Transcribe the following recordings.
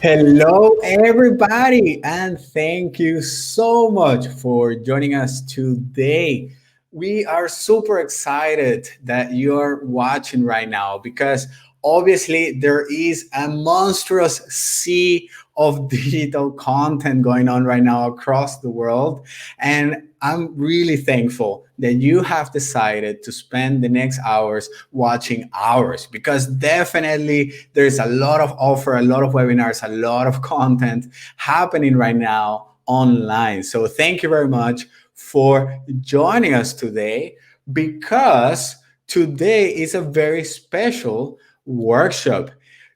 Hello, everybody, and thank you so much for joining us today. We are super excited that you're watching right now because obviously there is a monstrous sea of digital content going on right now across the world. And I'm really thankful that you have decided to spend the next hours watching ours because definitely there's a lot of offer, a lot of webinars, a lot of content happening right now online. So thank you very much for joining us today because today is a very special workshop.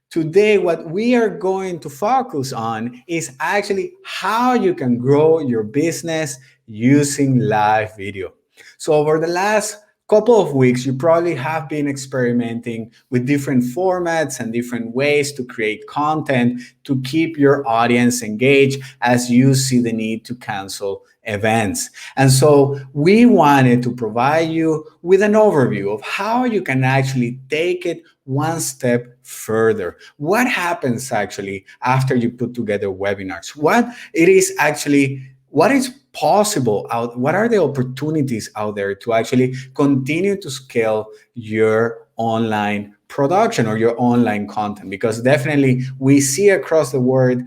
Today, what we are going to focus on is actually how you can grow your business using live video. So, over the last couple of weeks, you probably have been experimenting with different formats and different ways to create content to keep your audience engaged as you see the need to cancel events. And so we wanted to provide you with an overview of how you can actually take it one step further. What happens actually after you put together webinars? What is possible out, what are the opportunities out there to actually continue to scale your online production or your online content? Because definitely we see across the world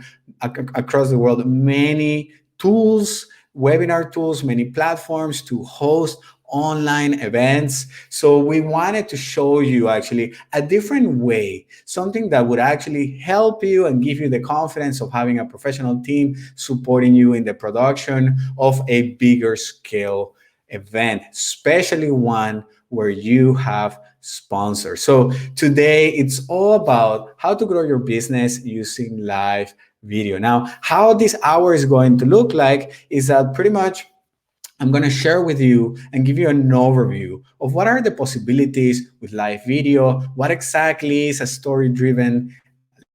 many tools, webinar tools, many platforms to host online events. So we wanted to show you actually a different way, something that would actually help you and give you the confidence of having a professional team supporting you in the production of a bigger scale event, especially one where you have sponsors. So today it's all about how to grow your business using live video. Now, how this hour is going to look like is that pretty much I'm going to share with you and give you an overview of what are the possibilities with live video, what exactly is a story-driven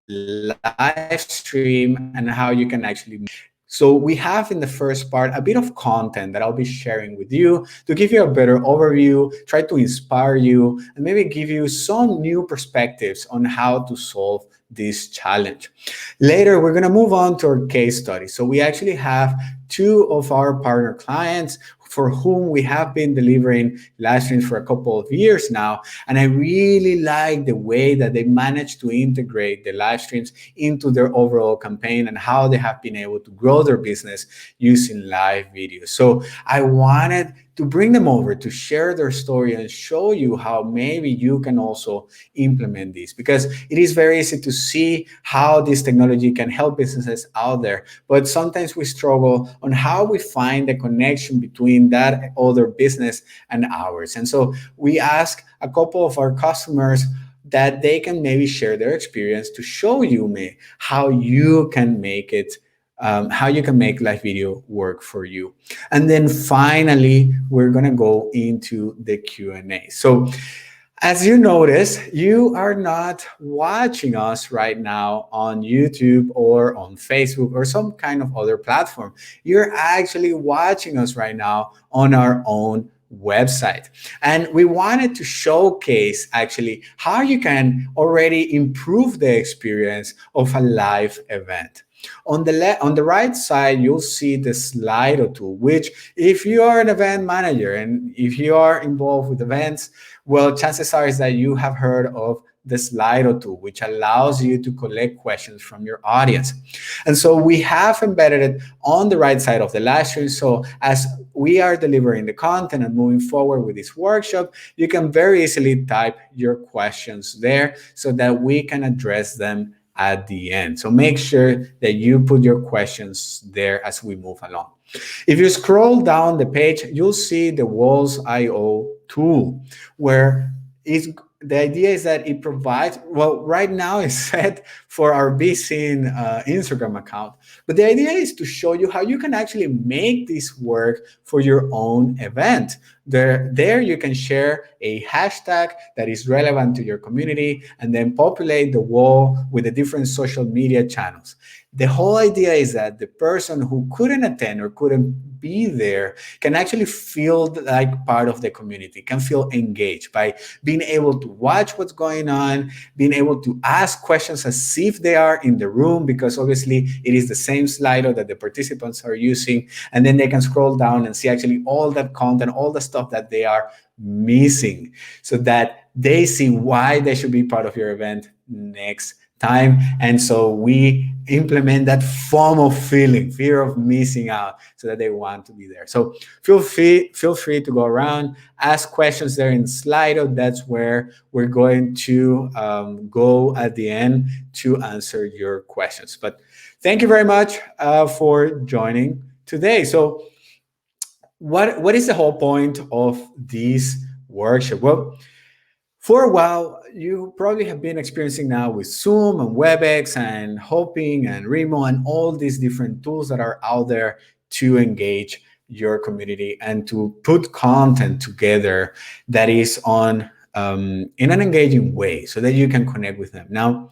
live stream, and how you can actually. So we have in the first part a bit of content that I'll be sharing with you to give you a better overview, try to inspire you, and maybe give you some new perspectives on how to solve this challenge. Later, we're going to move on to our case study. So we actually have two of our partner clients for whom we have been delivering live streams for a couple of years now. And I really like the way that they managed to integrate the live streams into their overall campaign and how they have been able to grow their business using live videos. So I wanted to bring them over to share their story and show you how maybe you can also implement this, because it is very easy to see how this technology can help businesses out there, but sometimes we struggle on how we find the connection between that other business and ours. And so we ask a couple of our customers that they can maybe share their experience to show you how you can make it how you can make live video work for you. And then finally, we're going to go into the Q&A. So as you notice, you are not watching us right now on YouTube or on Facebook or some kind of other platform. You're actually watching us right now on our own website. And we wanted to showcase actually how you can already improve the experience of a live event. On the right side, you'll see the Slido tool, which if you are an event manager and if you are involved with events, well, chances are is that you have heard of the Slido tool, which allows you to collect questions from your audience. And so we have embedded it on the right side of the live stream. So as we are delivering the content and moving forward with this workshop, you can very easily type your questions there so that we can address them at the end. So make sure that you put your questions there as we move along. If you scroll down the page, you'll see the Walls.io tool, where the idea is that it provides, well, right now it's set for our BSEEN Instagram account, but the idea is to show you how you can actually make this work for your own event. There you can share a hashtag that is relevant to your community and then populate the wall with the different social media channels. The whole idea is that the person who couldn't attend or couldn't be there can actually feel like part of the community, can feel engaged by being able to watch what's going on, being able to ask questions as see if they are in the room, because obviously it is the same Slido that the participants are using. And then they can scroll down and see actually all that content, all the stuff that they are missing, so that they see why they should be part of your event next time. And so we implement that FOMO feeling, fear of missing out, so that they want to be there. So feel free to go around, ask questions there in Slido. That's where we're going to go at the end to answer your questions. But thank you very much for joining today. So what is the whole point of this workshop? Well, for a while, you probably have been experiencing now with Zoom and WebEx and Hoping and Remo and all these different tools that are out there to engage your community and to put content together that is on in an engaging way, so that you can connect with them. Now,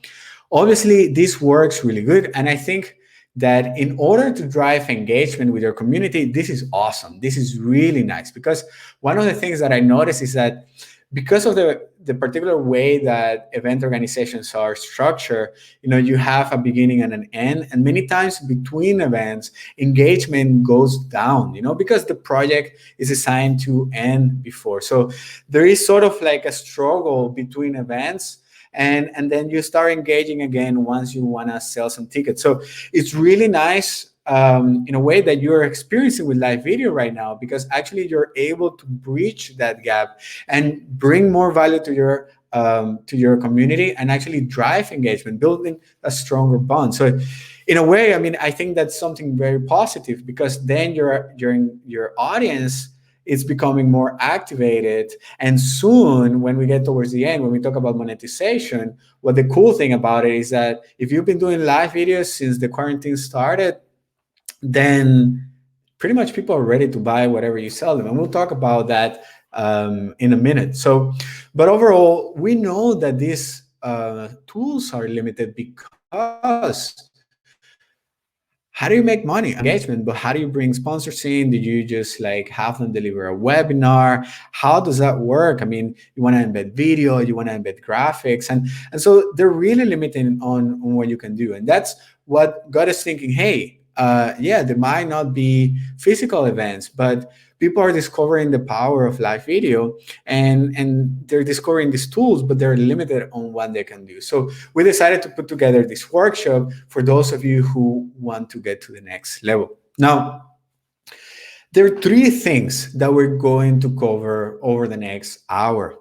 obviously, this works really good, and I think that in order to drive engagement with your community, this is awesome. This is really nice, because one of the things that I noticed is that because of the particular way that event organizations are structured, you have a beginning and an end, and many times between events, engagement goes down, because the project is assigned to end before. So there is sort of like a struggle between events, and then you start engaging again once you want to sell some tickets. So it's really nice in a way that you're experiencing with live video right now, because actually you're able to bridge that gap and bring more value to your community, and actually drive engagement, building a stronger bond. So in a way, I mean, I think that's something very positive, because then your audience is becoming more activated. And soon, when we get towards the end, when we talk about monetization, what the cool thing about it is that if you've been doing live videos since the quarantine started, then pretty much people are ready to buy whatever you sell them. And we'll talk about that in a minute. So, but overall, we know that these tools are limited, because how do you make money? Engagement, but how do you bring sponsors in? Do you just like have them deliver a webinar? How does that work? I mean, you want to embed video, you want to embed graphics, and so they're really limited on what you can do. And that's what got us thinking, hey, yeah, there might not be physical events, but people are discovering the power of live video, and they're discovering these tools, but they're limited on what they can do. So we decided to put together this workshop for those of you who want to get to the next level. Now, there are three things that we're going to cover over the next hour.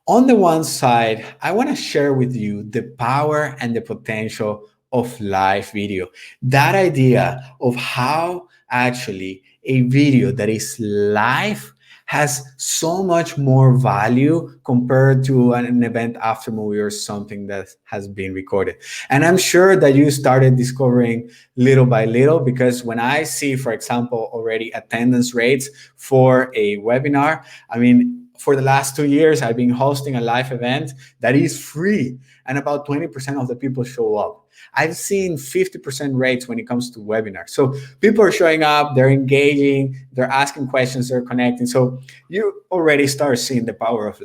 On the one side, I want to share with you the power and the potential of live video. That idea of how actually a video that is live has so much more value compared to an event after movie or something that has been recorded. And I'm sure that you started discovering little by little, because when I see, for example, already attendance rates for a webinar, I mean, for the last 2 years, I've been hosting a live event that is free, and about 20% of the people show up. I've seen 50% rates when it comes to webinars. So people are showing up, they're engaging, they're asking questions, they're connecting. So you already start seeing the power of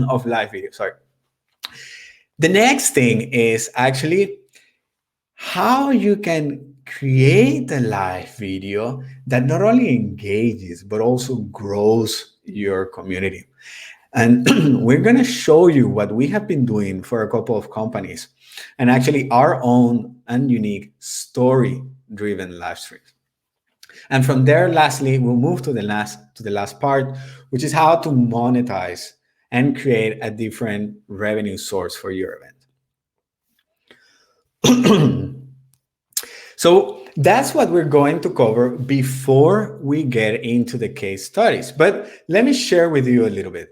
of live video. Sorry. The next thing is actually how you can create a live video that not only engages, but also grows your community. And we're going to show you what we have been doing for a couple of companies, and actually our own and unique story-driven live streams. And from there, lastly, we'll move to the last part, which is how to monetize and create a different revenue source for your event. So that's what we're going to cover before we get into the case studies. But let me share with you a little bit.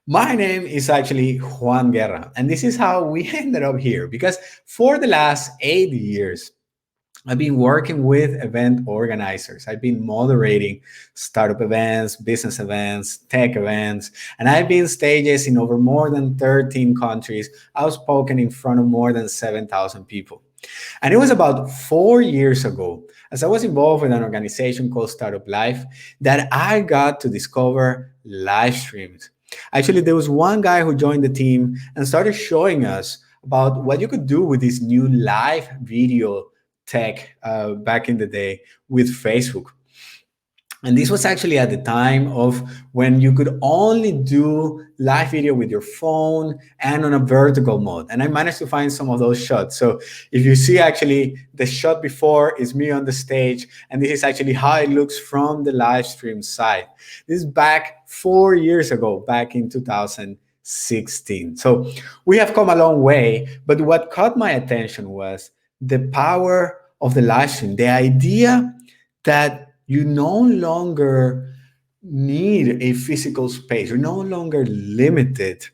My name is actually Juan Guerra, and this is how we ended up here, because for the last 8 years, I've been working with event organizers. I've been moderating startup events, business events, tech events, and I've been stages in over more than 13 countries. I've spoken in front of more than 7,000 people. And it was about 4 years ago, as I was involved with an organization called Startup Life, that I got to discover live streams. Actually, there was one guy who joined the team and started showing us about what you could do with this new live video tech back in the day with Facebook. And this was actually at the time of when you could only do live video with your phone and on a vertical mode. And I managed to find some of those shots. So if you see actually the shot before is me on the stage, and this is actually how it looks from the live stream side. This is back 4 years ago, back in 2016. So we have come a long way, but what caught my attention was the power of the live stream, the idea that you no longer need a physical space. You're no longer limited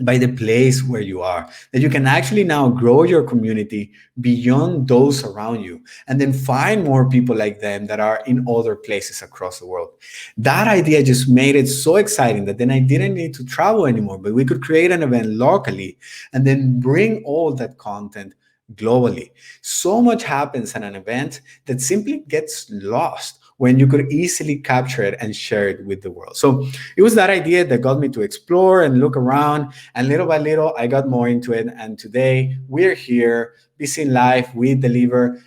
by the place where you are, that you can actually now grow your community beyond those around you and then find more people like them that are in other places across the world. That idea just made it so exciting that then I didn't need to travel anymore, but we could create an event locally and then bring all that content globally. So much happens at an event that simply gets lost when you could easily capture it and share it with the world. So it was that idea that got me to explore and look around, and little by little I got more into it. And today we're here, BSEEN Live. We deliver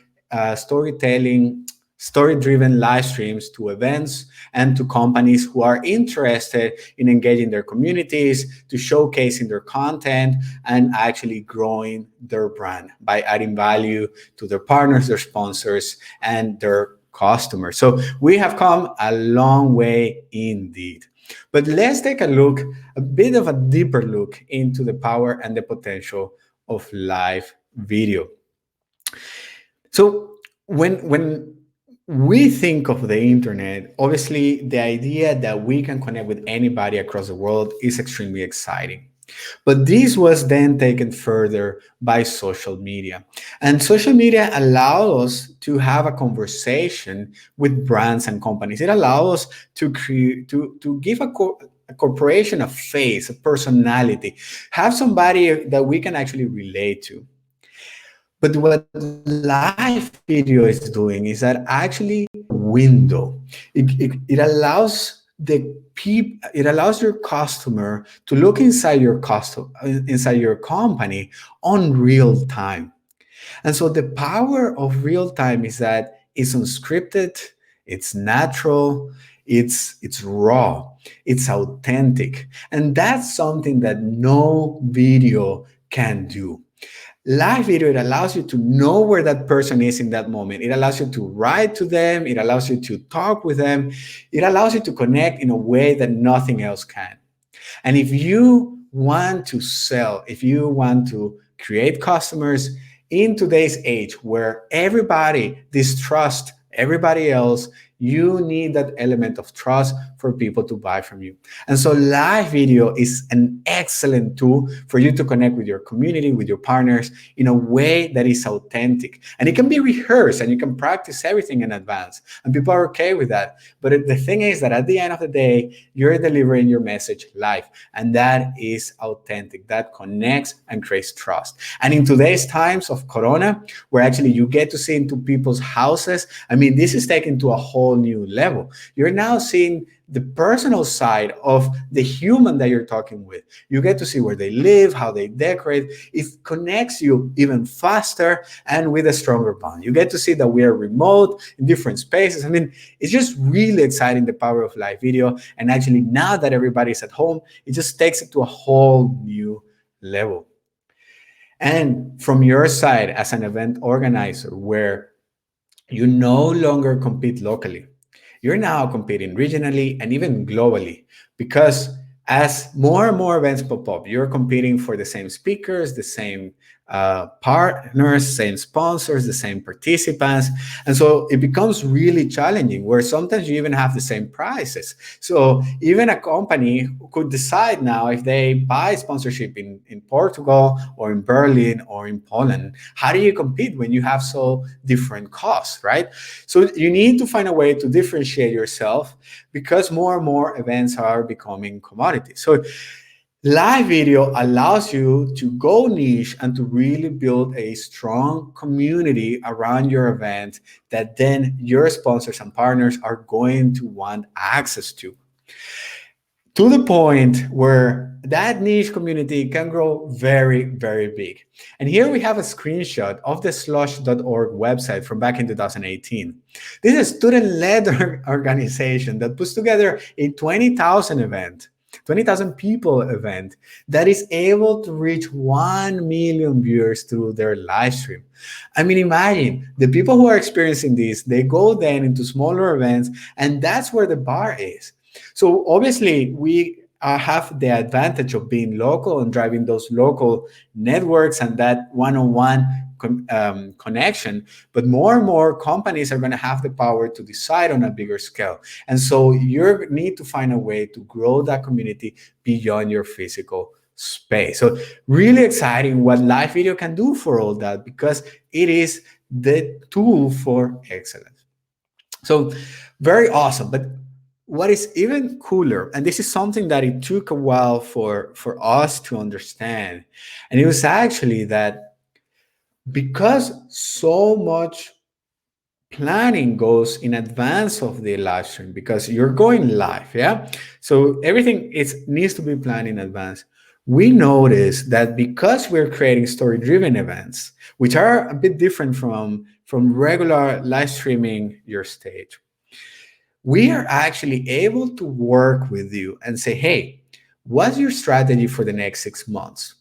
storytelling, story-driven live streams to events and to companies who are interested in engaging their communities, to showcasing their content, and actually growing their brand by adding value to their partners, their sponsors, and their customers. So we have come a long way indeed. But let's take a bit of a deeper look into the power and the potential of live video. So when we think of the internet, obviously the idea that we can connect with anybody across the world is extremely exciting. But this was then taken further by social media. And social media allows us to have a conversation with brands and companies. It allows us to create, to give a corporation a face, a personality, have somebody that we can actually relate to. But what live video is doing is that actually window. It allows it allows your customer to look inside your company on real time. And so the power of real time is that it's unscripted, it's natural, it's raw, it's authentic. And that's something that no video can do. Live video, it allows you to know where that person is in that moment. It allows you to write to them. It allows you to talk with them. It allows you to connect in a way that nothing else can. And if you want to sell, if you want to create customers in today's age where everybody distrusts everybody else, you need that element of trust for people to buy from you. And so live video is an excellent tool for you to connect with your community, with your partners in a way that is authentic. And it can be rehearsed and you can practice everything in advance. And people are okay with that. But the thing is that at the end of the day, you're delivering your message live. And that is authentic. That connects and creates trust. And in today's times of Corona, where actually you get to see into people's houses, I mean, this is taken to a whole new level. You're now seeing the personal side of the human that you're talking with. You get to see where they live, how they decorate. It connects you even faster and with a stronger bond. You get to see that we are remote in different spaces. I mean, it's just really exciting, the power of live video. And actually, now that everybody's at home, it just takes it to a whole new level. And from your side as an event organizer, where you no longer compete locally, you're now competing regionally and even globally, because as more and more events pop up, you're competing for the same speakers, the same partners, same sponsors, the same participants. And so it becomes really challenging, where sometimes you even have the same prices. So even a company could decide now, if they buy sponsorship in Portugal or in Berlin or in Poland, how do you compete when you have so different costs, right? So you need to find a way to differentiate yourself, because more and more events are becoming commodities. So live video allows you to go niche and to really build a strong community around your event that then your sponsors and partners are going to want access to. to the point where that niche community can grow very, very big. And here we have a screenshot of the slush.org website from back in 2018. This is a student-led organization that puts together a 20,000 people event that is able to reach 1 million viewers through their live stream. I mean, imagine the people who are experiencing this, they go then into smaller events, and that's where the bar is. So obviously, we have the advantage of being local and driving those local networks and that one-on-one connection. But more and more companies are going to have the power to decide on a bigger scale. And so you need to find a way to grow that community beyond your physical space. So really exciting what live video can do for all that, because it is the tool for excellence. So very awesome. But what is even cooler, and this is something that it took a while for us to understand, and it was actually that because so much planning goes in advance of the live stream, because you're going live, yeah? So everything needs to be planned in advance. We notice that because we're creating story-driven events, which are a bit different from regular live streaming your stage, we are actually able to work with you and say, hey, what's your strategy for the next 6 months?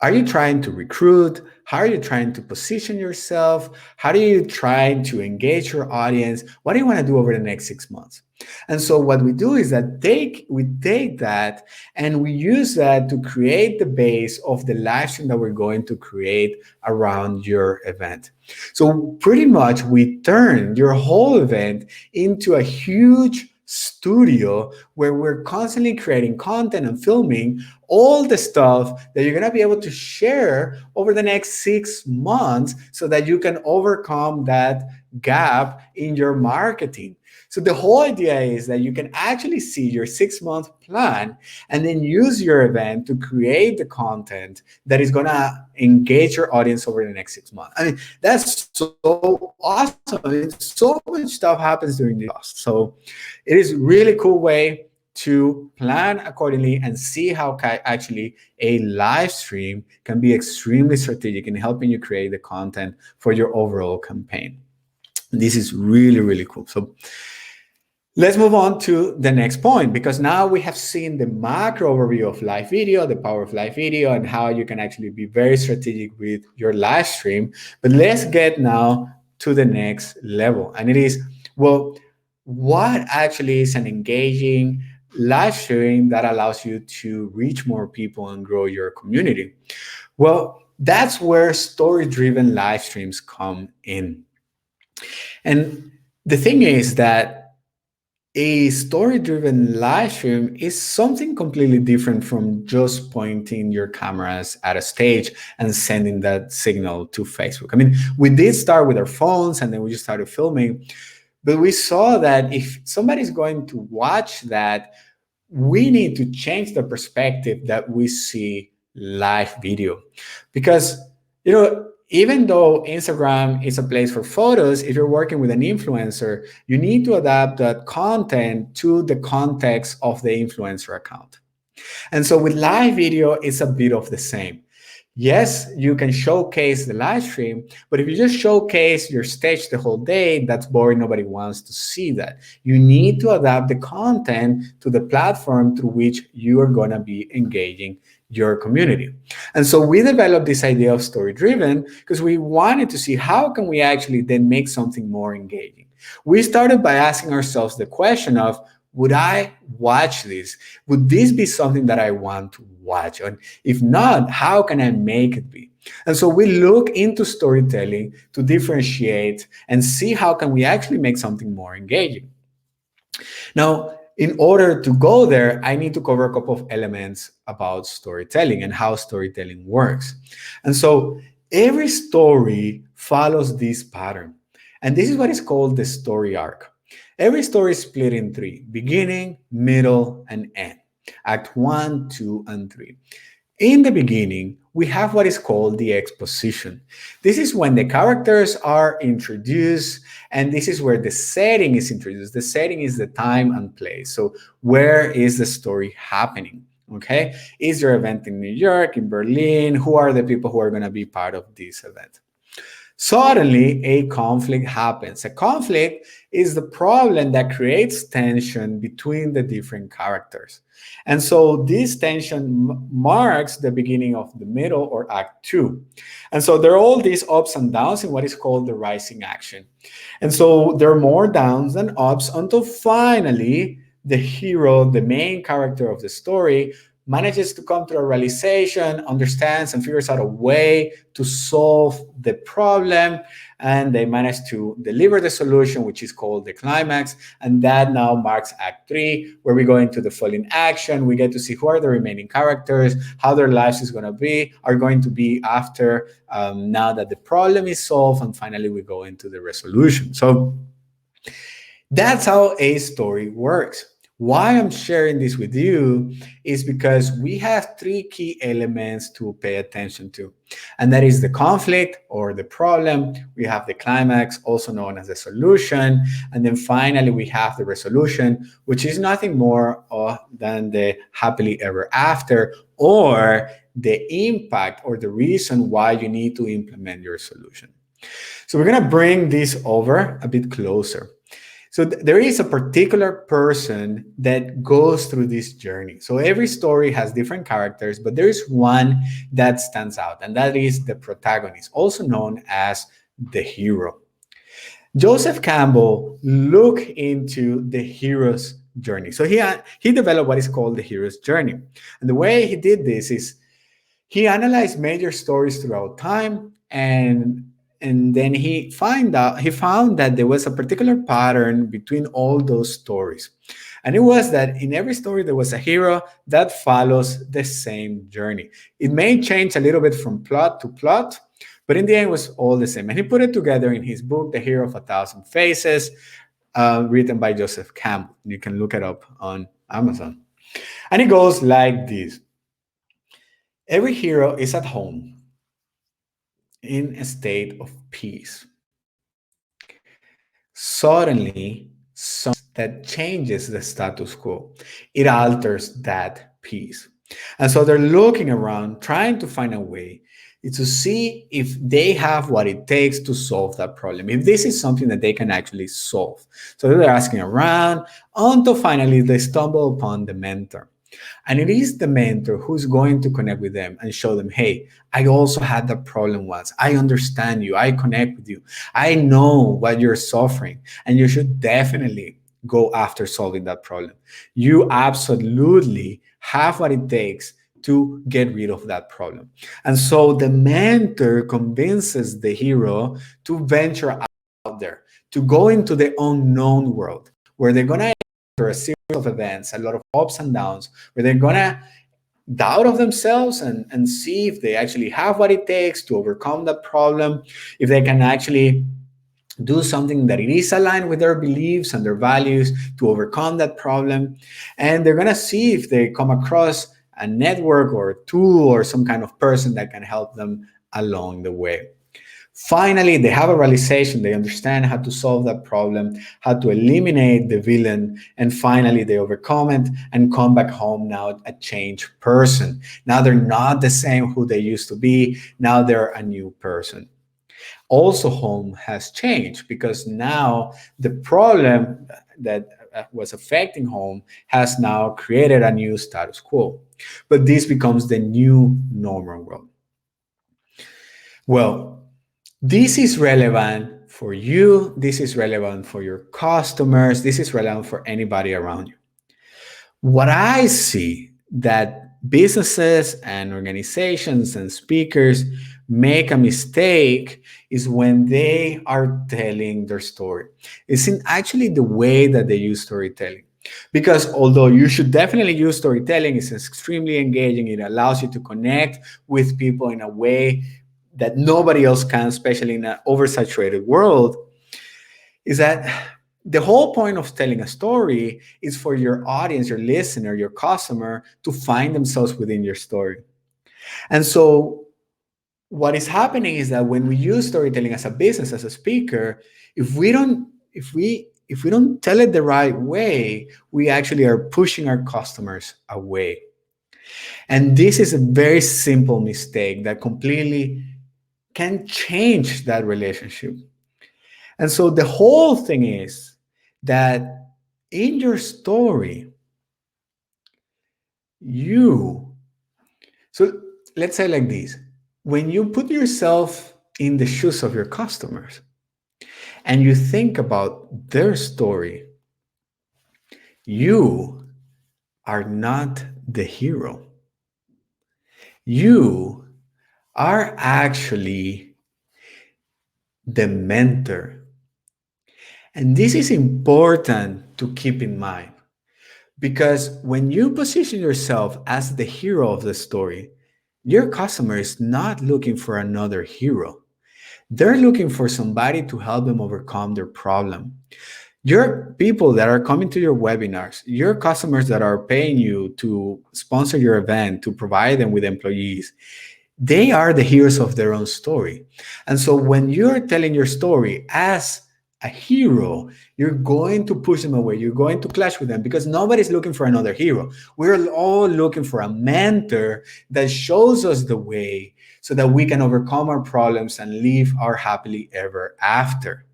Are you trying to recruit? How are you trying to position yourself? How are you trying to engage your audience? What do you want to do over the next 6 months? And so what we do is that we take that and we use that to create the base of the live stream that we're going to create around your event. So pretty much we turn your whole event into a huge studio where we're constantly creating content and filming all the stuff that you're going to be able to share over the next 6 months so that you can overcome that gap in your marketing. So the whole idea is that you can actually see your 6-month plan and then use your event to create the content that is going to engage your audience over the next 6 months. I mean, that's so awesome. I mean, so much stuff happens during the course. So it is really cool way to plan accordingly and see how actually a live stream can be extremely strategic in helping you create the content for your overall campaign. This is really, really cool. So let's move on to the next point, because now we have seen the macro overview of live video, the power of live video, and how you can actually be very strategic with your live stream. But let's get now to the next level. And it is, well, what actually is an engaging live stream that allows you to reach more people and grow your community? Well, that's where story-driven live streams come in. And the thing is that a story-driven live stream is something completely different from just pointing your cameras at a stage and sending that signal to Facebook. I mean, we did start with our phones and then we just started filming, but we saw that if somebody's going to watch that, we need to change the perspective that we see live video. Because, even though Instagram is a place for photos, if you're working with an influencer, you need to adapt that content to the context of the influencer account. And so with live video, it's a bit of the same. Yes, you can showcase the live stream, but if you just showcase your stage the whole day, that's boring. Nobody wants to see that. You need to adapt the content to the platform through which you are going to be engaging your community. And so we developed this idea of story-driven because we wanted to see how can we actually then make something more engaging. We started by asking ourselves the question of, would I watch this? Would this be something that I want to watch? And if not, how can I make it be? And so we look into storytelling to differentiate and see how can we actually make something more engaging. Now, in order to go there, I need to cover a couple of elements about storytelling and how storytelling works. And so every story follows this pattern. And this is what is called the story arc. Every story is split in 3: beginning, middle, and end. Act 1, 2, and 3. In the beginning, we have what is called the exposition. This is when the characters are introduced, and this is where the setting is introduced. The setting is the time and place. So, where is the story happening? Okay, is your event in New York, in Berlin? Who are the people who are going to be part of this event? Suddenly, a conflict happens. A conflict is the problem that creates tension between the different characters. And so this tension marks the beginning of the middle or act two. And so there are all these ups and downs in what is called the rising action. And so there are more downs than ups until finally the hero, the main character of the story, manages to come to a realization, understands, and figures out a way to solve the problem. And they manage to deliver the solution, which is called the climax. And that now marks Act 3, where we go into the following action. We get to see who are the remaining characters, how their lives are going to be after now that the problem is solved. And finally, we go into the resolution. So that's how a story works. Why I'm sharing this with you is because we have three key elements to pay attention to, and that is the conflict or the problem. We have the climax, also known as the solution, and then finally we have the resolution, which is nothing more than the happily ever after, or the impact or the reason why you need to implement your solution. So we're going to bring this over a bit closer. So there is a particular person that goes through this journey. So every story has different characters, but there is one that stands out, and that is the protagonist, also known as the hero. Joseph Campbell looked into the hero's journey. So he developed what is called the hero's journey. And the way he did this is he analyzed major stories throughout time, and then he found that there was a particular pattern between all those stories. And it was that in every story there was a hero that follows the same journey. It may change a little bit from plot to plot, but in the end it was all the same. And he put it together in his book, The Hero of a Thousand Faces, written by Joseph Campbell. You can look it up on Amazon. And it goes like this. Every hero is at home in a state of peace. Suddenly, something that changes the status quo. It alters that peace. And so they're looking around, trying to find a way to see if they have what it takes to solve that problem, if this is something that they can actually solve. So they're asking around until finally they stumble upon the mentor. And it is the mentor who's going to connect with them and show them, hey, I also had that problem once. I understand you. I connect with you. I know what you're suffering, and you should definitely go after solving that problem. You absolutely have what it takes to get rid of that problem. And so the mentor convinces the hero to venture out there, to go into the unknown world, where they're going to enter a series of events, a lot of ups and downs, where they're going to doubt of themselves and see if they actually have what it takes to overcome that problem, if they can actually do something that it is aligned with their beliefs and their values to overcome that problem. And they're going to see if they come across a network or a tool or some kind of person that can help them along the way. Finally, they have a realization. They understand how to solve that problem, how to eliminate the villain, and finally they overcome it and come back home now a changed person. Now they're not the same who they used to be. Now they're a new person. Also, home has changed because now the problem that was affecting home has now created a new status quo. But this becomes the new normal world. Well, this is relevant for you. This is relevant for your customers. This is relevant for anybody around you. What I see that businesses and organizations and speakers make a mistake is when they are telling their story. It's in actually the way that they use storytelling. Because although you should definitely use storytelling, it's extremely engaging. It allows you to connect with people in a way that nobody else can, especially in an oversaturated world, is that the whole point of telling a story is for your audience, your listener, your customer to find themselves within your story. And so what is happening is that when we use storytelling as a business, as a speaker, if we don't tell it the right way, we actually are pushing our customers away. And this is a very simple mistake that completely can change that relationship. And so the whole thing is that in your story, you, so let's say like this, when you put yourself in the shoes of your customers and you think about their story, you are not the hero. You are actually the mentor. And this is important to keep in mind because when you position yourself as the hero of the story, your customer is not looking for another hero. They're looking for somebody to help them overcome their problem. Your people that are coming to your webinars, your customers that are paying you to sponsor your event, to provide them with employees, they are the heroes of their own story. And so when you're telling your story as a hero, you're going to push them away. You're going to clash with them because nobody's looking for another hero. We're all looking for a mentor that shows us the way so that we can overcome our problems and live our happily ever after.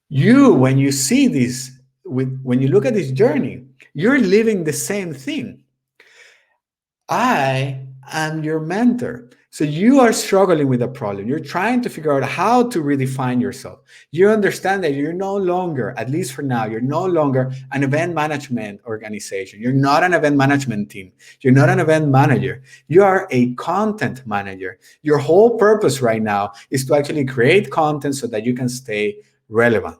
You, when you see this, when you look at this journey, you're living the same thing. I am your mentor. So you are struggling with a problem. You're trying to figure out how to redefine yourself. You understand that you're no longer, at least for now, you're no longer an event management organization. You're not an event management team. You're not an event manager. You are a content manager. Your whole purpose right now is to actually create content so that you can stay relevant.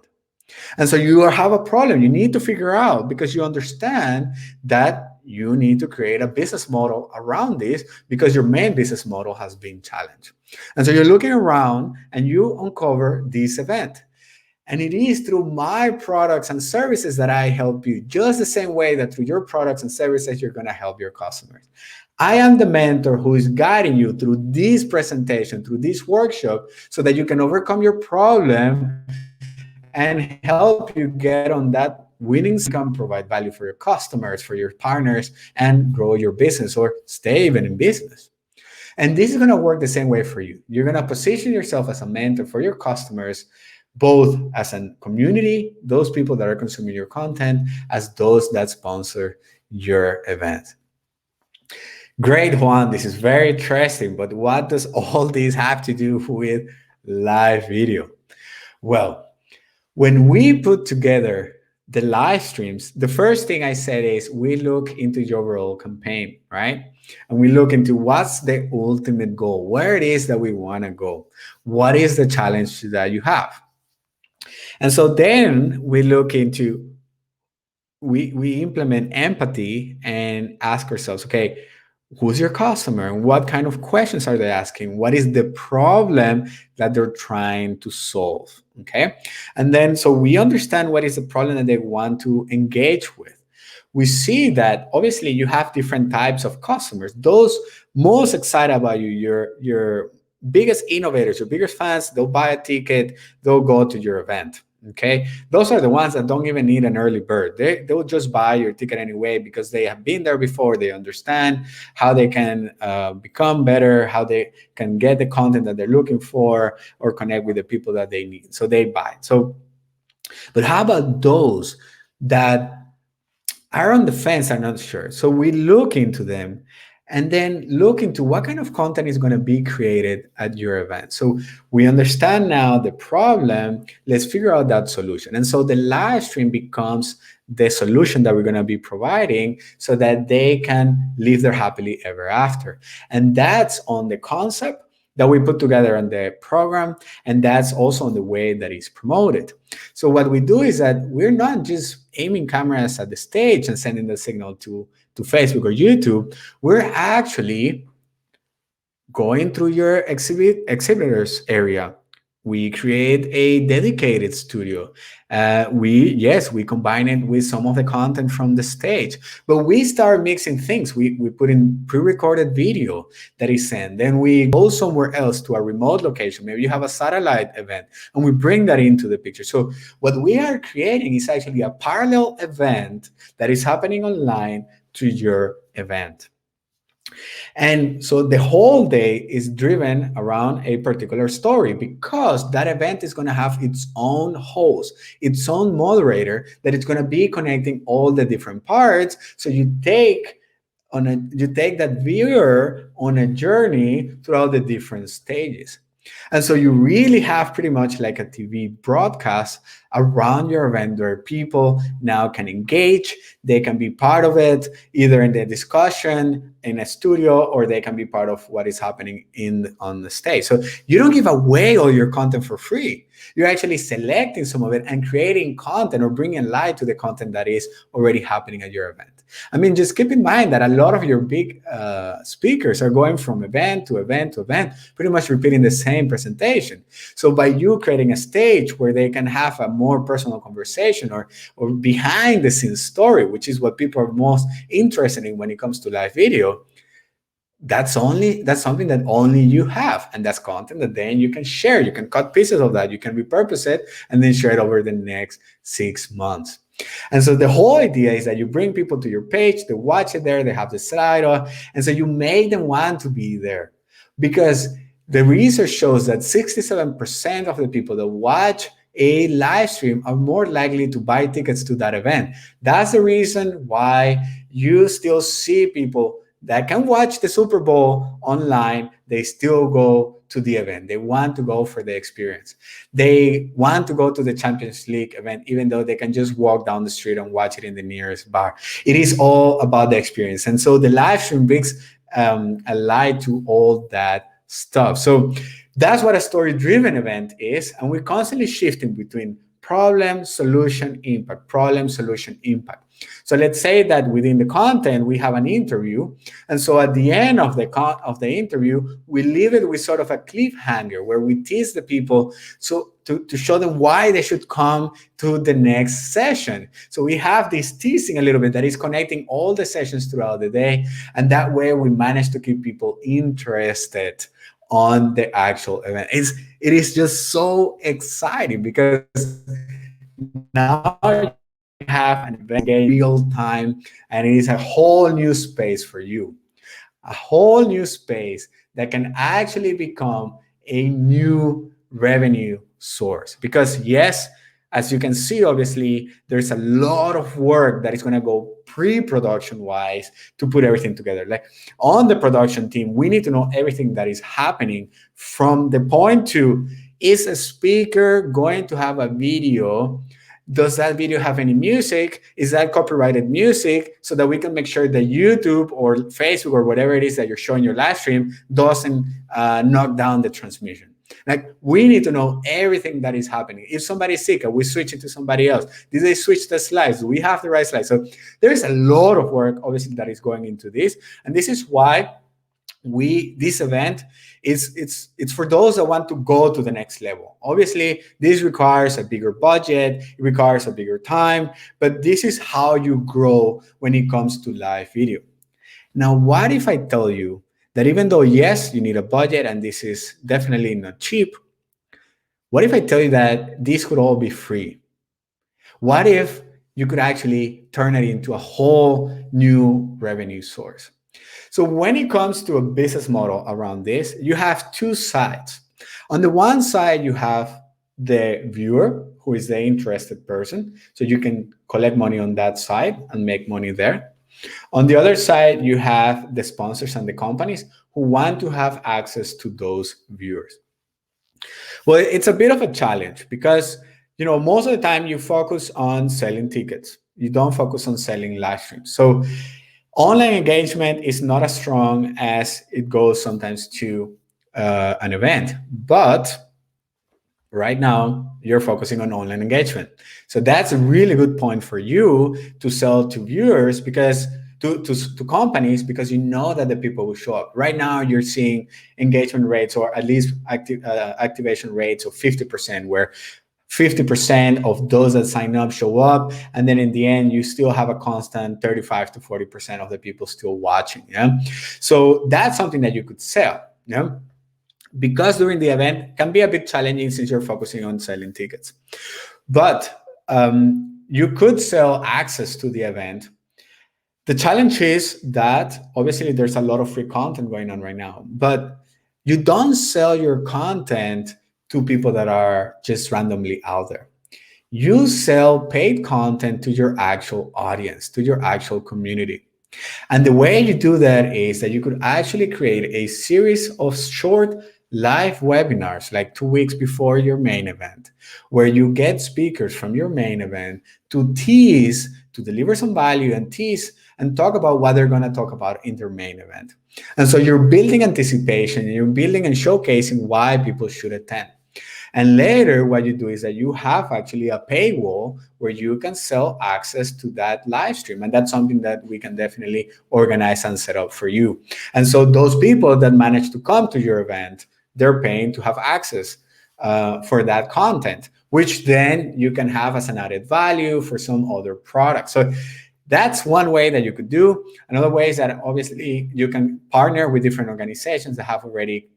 And so you have a problem you need to figure out because you understand that you need to create a business model around this because your main business model has been challenged. And so you're looking around and you uncover this event. And it is through my products and services that I help you, just the same way that through your products and services, you're going to help your customers. I am the mentor who is guiding you through this presentation, through this workshop, so that you can overcome your problem and help you get on that winning income, provide value for your customers, for your partners, and grow your business or stay even in business. And this is going to work the same way for you. You're going to position yourself as a mentor for your customers, both as a community, those people that are consuming your content, as those that sponsor your event. Great, Juan. This is very interesting. But what does all this have to do with live video? Well, when we put together the live streams, the first thing I said is we look into your overall campaign, right? And we look into what's the ultimate goal, where it is that we want to go, what is the challenge that you have. And so then we look into, we implement empathy and ask ourselves, okay, who's your customer and what kind of questions are they asking? What is the problem that they're trying to solve? Okay. And then so we understand what is the problem that they want to engage with. We see that obviously you have different types of customers. Those most excited about you, your biggest innovators, your biggest fans, they'll buy a ticket, they'll go to your event. Okay, those are the ones that don't even need an early bird. They'll just buy your ticket anyway because they have been there before. They understand how they can become better, how they can get the content that they're looking for, or connect with the people that they need. So they buy. So, but how about those that are on the fence, are not sure? So we look into them and then look into what kind of content is going to be created at your event. So we understand now the problem. Let's figure out that solution. And so the live stream becomes the solution that we're going to be providing so that they can live their happily ever after. And that's on the concept that we put together on the program, and that's also on the way that it's promoted. So what we do is that we're not just aiming cameras at the stage and sending the signal to Facebook or YouTube. We're actually going through your exhibitors area, We create a dedicated studio. We combine it with some of the content from the stage, but we start mixing things. We put in pre-recorded video that is sent. Then we go somewhere else to a remote location. Maybe you have a satellite event, and we bring that into the picture. So what we are creating is actually a parallel event that is happening online to your event. And so the whole day is driven around a particular story, because that event is going to have its own host, its own moderator that is going to be connecting all the different parts. So you take that viewer on a journey throughout the different stages. And so you really have pretty much like a TV broadcast around your event where people now can engage. They can be part of it, either in the discussion in a studio, or they can be part of what is happening on the stage. So you don't give away all your content for free. You're actually selecting some of it and creating content or bringing light to the content that is already happening at your event. I mean, just keep in mind that a lot of your big speakers are going from event to event to event, pretty much repeating the same presentation. So by you creating a stage where they can have a more personal conversation, or behind the scenes story, which is what people are most interested in when it comes to live video, that's something that only you have, and that's content that then you can share. You can cut pieces of that, you can repurpose it, and then share it over the next 6 months. And so the whole idea is that you bring people to your page, they watch it there, they have the slide on, and so you make them want to be there. Because the research shows that 67% of the people that watch a live stream are more likely to buy tickets to that event. That's the reason why you still see people that can watch the Super Bowl online. They still go to the event. They want to go for the experience. They want to go to the Champions League event, even though they can just walk down the street and watch it in the nearest bar. It is all about the experience. And so the live stream brings a light to all that stuff. So that's what a story-driven event is. And we're constantly shifting between problem, solution, impact, problem, solution, impact. So let's say that within the content, we have an interview. And so at the end of the interview, we leave it with sort of a cliffhanger where we tease the people to show them why they should come to the next session. So we have this teasing a little bit that is connecting all the sessions throughout the day. And that way we manage to keep people interested on the actual event. It is just so exciting, because now you have an event real time, and it is a whole new space for you, a whole new space that can actually become a new revenue source. Because yes, as you can see, obviously, there's a lot of work that is going to go pre-production wise to put everything together. Like on the production team, we need to know everything that is happening from the point to, is a speaker going to have a video? Does that video have any music? Is that copyrighted music? So that we can make sure that YouTube or Facebook or whatever it is that you're showing your live stream doesn't knock down the transmission. Like, we need to know everything that is happening. If somebody's sick, are we switching to somebody else? Did they switch the slides? Do we have the right slides? So there is a lot of work, obviously, that is going into this. And this is why this event it's for those that want to go to the next level. Obviously, this requires a bigger budget, it requires a bigger time, but this is how you grow when it comes to live video. Now, what if I tell you that even though, yes, you need a budget and this is definitely not cheap, what if I tell you that this could all be free? What if you could actually turn it into a whole new revenue source? So when it comes to a business model around this, you have two sides. On the one side, you have the viewer, who is the interested person. So you can collect money on that side and make money there. On the other side, you have the sponsors and the companies who want to have access to those viewers. Well, it's a bit of a challenge because, most of the time you focus on selling tickets. You don't focus on selling live streams. So online engagement is not as strong as it goes sometimes to an event. But right now, you're focusing on online engagement. So that's a really good point for you to sell to viewers, because to companies because you know that the people will show up. Right now, you're seeing engagement rates or at least activation rates of 50%, where 50% of those that sign up show up, and then in the end you still have a constant 35 to 40% of the people still watching. Yeah, so that's something that you could sell. Yeah, because during the event can be a bit challenging since you're focusing on selling tickets, but you could sell access to the event. The challenge is that obviously there's a lot of free content going on right now, but you don't sell your content to people that are just randomly out there. You sell paid content to your actual audience, to your actual community. And the way you do that is that you could actually create a series of short live webinars, like 2 weeks before your main event, where you get speakers from your main event to tease, to deliver some value and tease and talk about what they're going to talk about in their main event. And so you're building anticipation, you're building and showcasing why people should attend. And later, what you do is that you have actually a paywall where you can sell access to that live stream. And that's something that we can definitely organize and set up for you. And so those people that manage to come to your event, they're paying to have access for that content, which then you can have as an added value for some other products. So that's one way that you could do. Another way is that obviously you can partner with different organizations that have already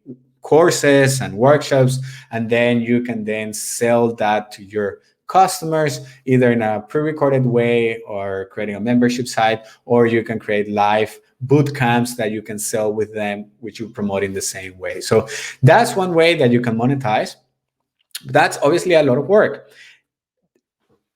courses and workshops, and then you can then sell that to your customers either in a pre-recorded way or creating a membership site, or you can create live boot camps that you can sell with them, which you promote in the same way. So that's one way that you can monetize. That's obviously a lot of work.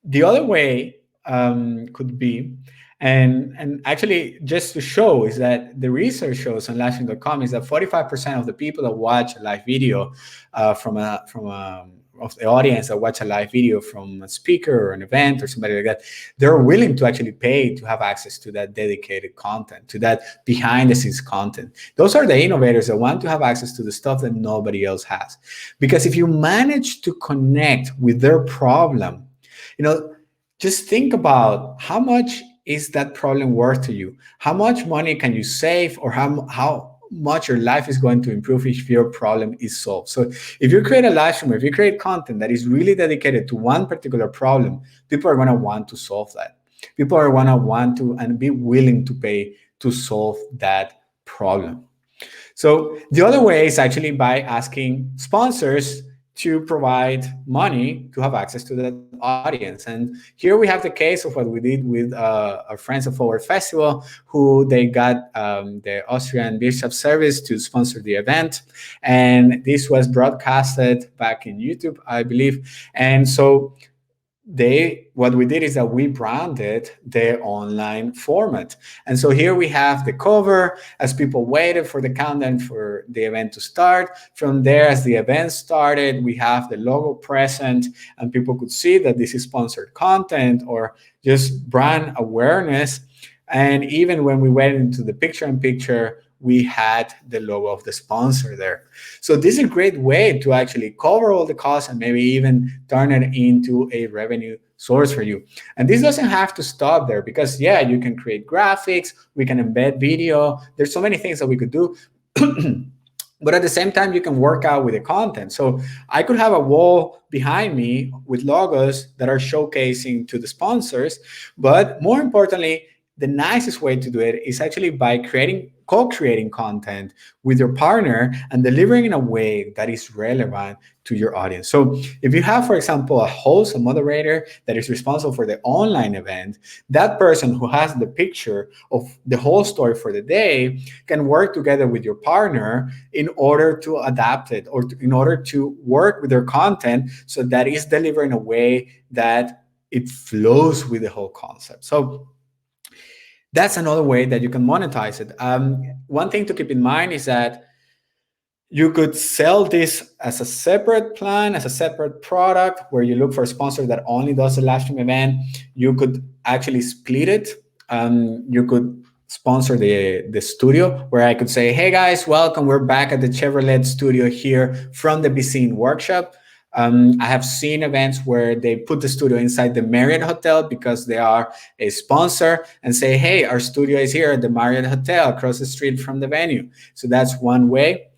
The other way could be, and actually just to show, is that the research shows on livestream.com is that 45% of the people that watch a live video of the audience that watch a live video from a speaker or an event or somebody like that, they're willing to actually pay to have access to that dedicated content, to that behind the scenes content. Those are the innovators that want to have access to the stuff that nobody else has. Because if you manage to connect with their problem, just think about how much is that problem worth to you? How much money can you save, or how much your life is going to improve if your problem is solved? So if you create a live stream, if you create content that is really dedicated to one particular problem, people are going to want to solve that. People are going to want to and be willing to pay to solve that problem. So the other way is actually by asking sponsors to provide money to have access to that audience. And here we have the case of what we did with our friends of our festival, who they got the Austrian Bishop Service to sponsor the event. And this was broadcasted back in YouTube, I believe. And so what we did is that we branded the online format. And so here we have the cover as people waited for the countdown for the event to start. From there, as the event started, we have the logo present, and people could see that this is sponsored content or just brand awareness. And even when we went into the picture-in-picture, we had the logo of the sponsor there. So this is a great way to actually cover all the costs and maybe even turn it into a revenue source for you. And this doesn't have to stop there, because yeah, you can create graphics, we can embed video. There's so many things that we could do. But at the same time, you can work out with the content. So I could have a wall behind me with logos that are showcasing to the sponsors. But more importantly, the nicest way to do it is actually by co-creating content with your partner and delivering in a way that is relevant to your audience. So if you have, for example, a host, a moderator that is responsible for the online event, that person who has the picture of the whole story for the day can work together with your partner in order to adapt it, or in order to work with their content so that is delivered in a way that it flows with the whole concept. So that's another way that you can monetize it. One thing to keep in mind is that you could sell this as a separate plan, as a separate product, where you look for a sponsor that only does a live stream event. You could actually split it. You could sponsor the studio, where I could say, hey guys, welcome. We're back at the Chevrolet studio here from the BSEEN workshop. I have seen events where they put the studio inside the Marriott Hotel because they are a sponsor and say, hey, our studio is here at the Marriott Hotel across the street from the venue. So that's one way.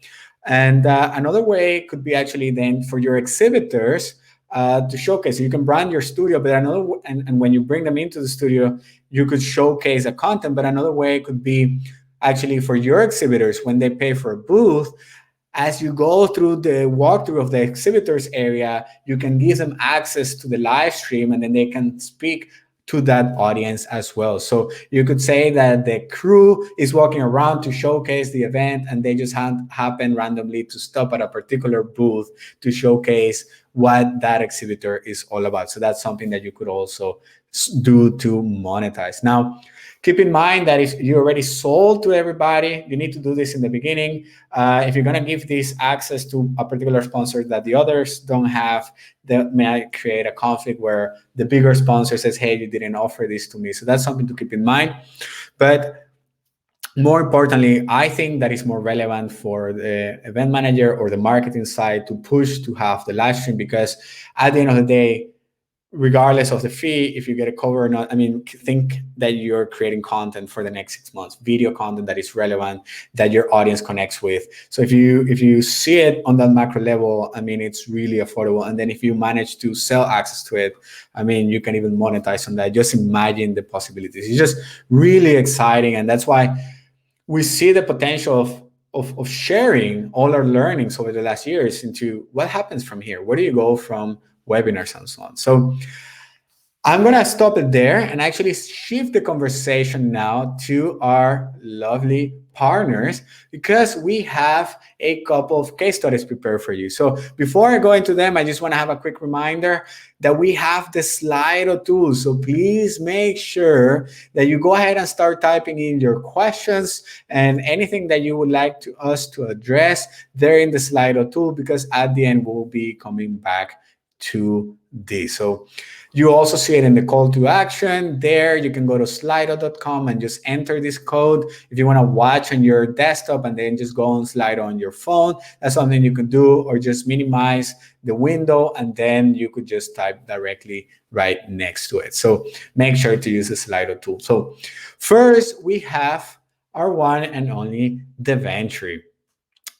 And another way could be actually then for your exhibitors to showcase. You can brand your studio, but and when you bring them into the studio, you could showcase a content. But another way could be actually for your exhibitors when they pay for a booth. As you go through the walkthrough of the exhibitors area, you can give them access to the live stream, and then they can speak to that audience as well. So you could say that the crew is walking around to showcase the event, and they just happen randomly to stop at a particular booth to showcase what that exhibitor is all about. So that's something that you could also do to monetize. Now, keep in mind that if you already sold to everybody, you need to do this in the beginning. If you're going to give this access to a particular sponsor that the others don't have, that may create a conflict where the bigger sponsor says, hey, you didn't offer this to me. So that's something to keep in mind. But more importantly, I think that is more relevant for the event manager or the marketing side to push to have the live stream, because at the end of the day, regardless of the fee, if you get a cover or not, I mean, think that you're creating content for the next 6 months, video content that is relevant, that your audience connects with. So if you see it on that macro level, I mean, it's really affordable. And then if you manage to sell access to it, I mean, you can even monetize on that. Just imagine the possibilities. It's just really exciting. And that's why we see the potential of sharing all our learnings over the last years into what happens from here. Where do you go from webinars and so on? So I'm going to stop it there and actually shift the conversation now to our lovely partners, because we have a couple of case studies prepared for you. So before I go into them, I just want to have a quick reminder that we have the Slido tool. So please make sure that you go ahead and start typing in your questions and anything that you would like us to address there in the Slido tool, because at the end we'll be coming back to this. So you also see it in the call to action there. You can go to slido.com and just enter this code. If you want to watch on your desktop and then just go on Slido on your phone, that's something you can do, or just minimize the window and then you could just type directly right next to it. So make sure to use the Slido tool. So first we have our one and only Deventry.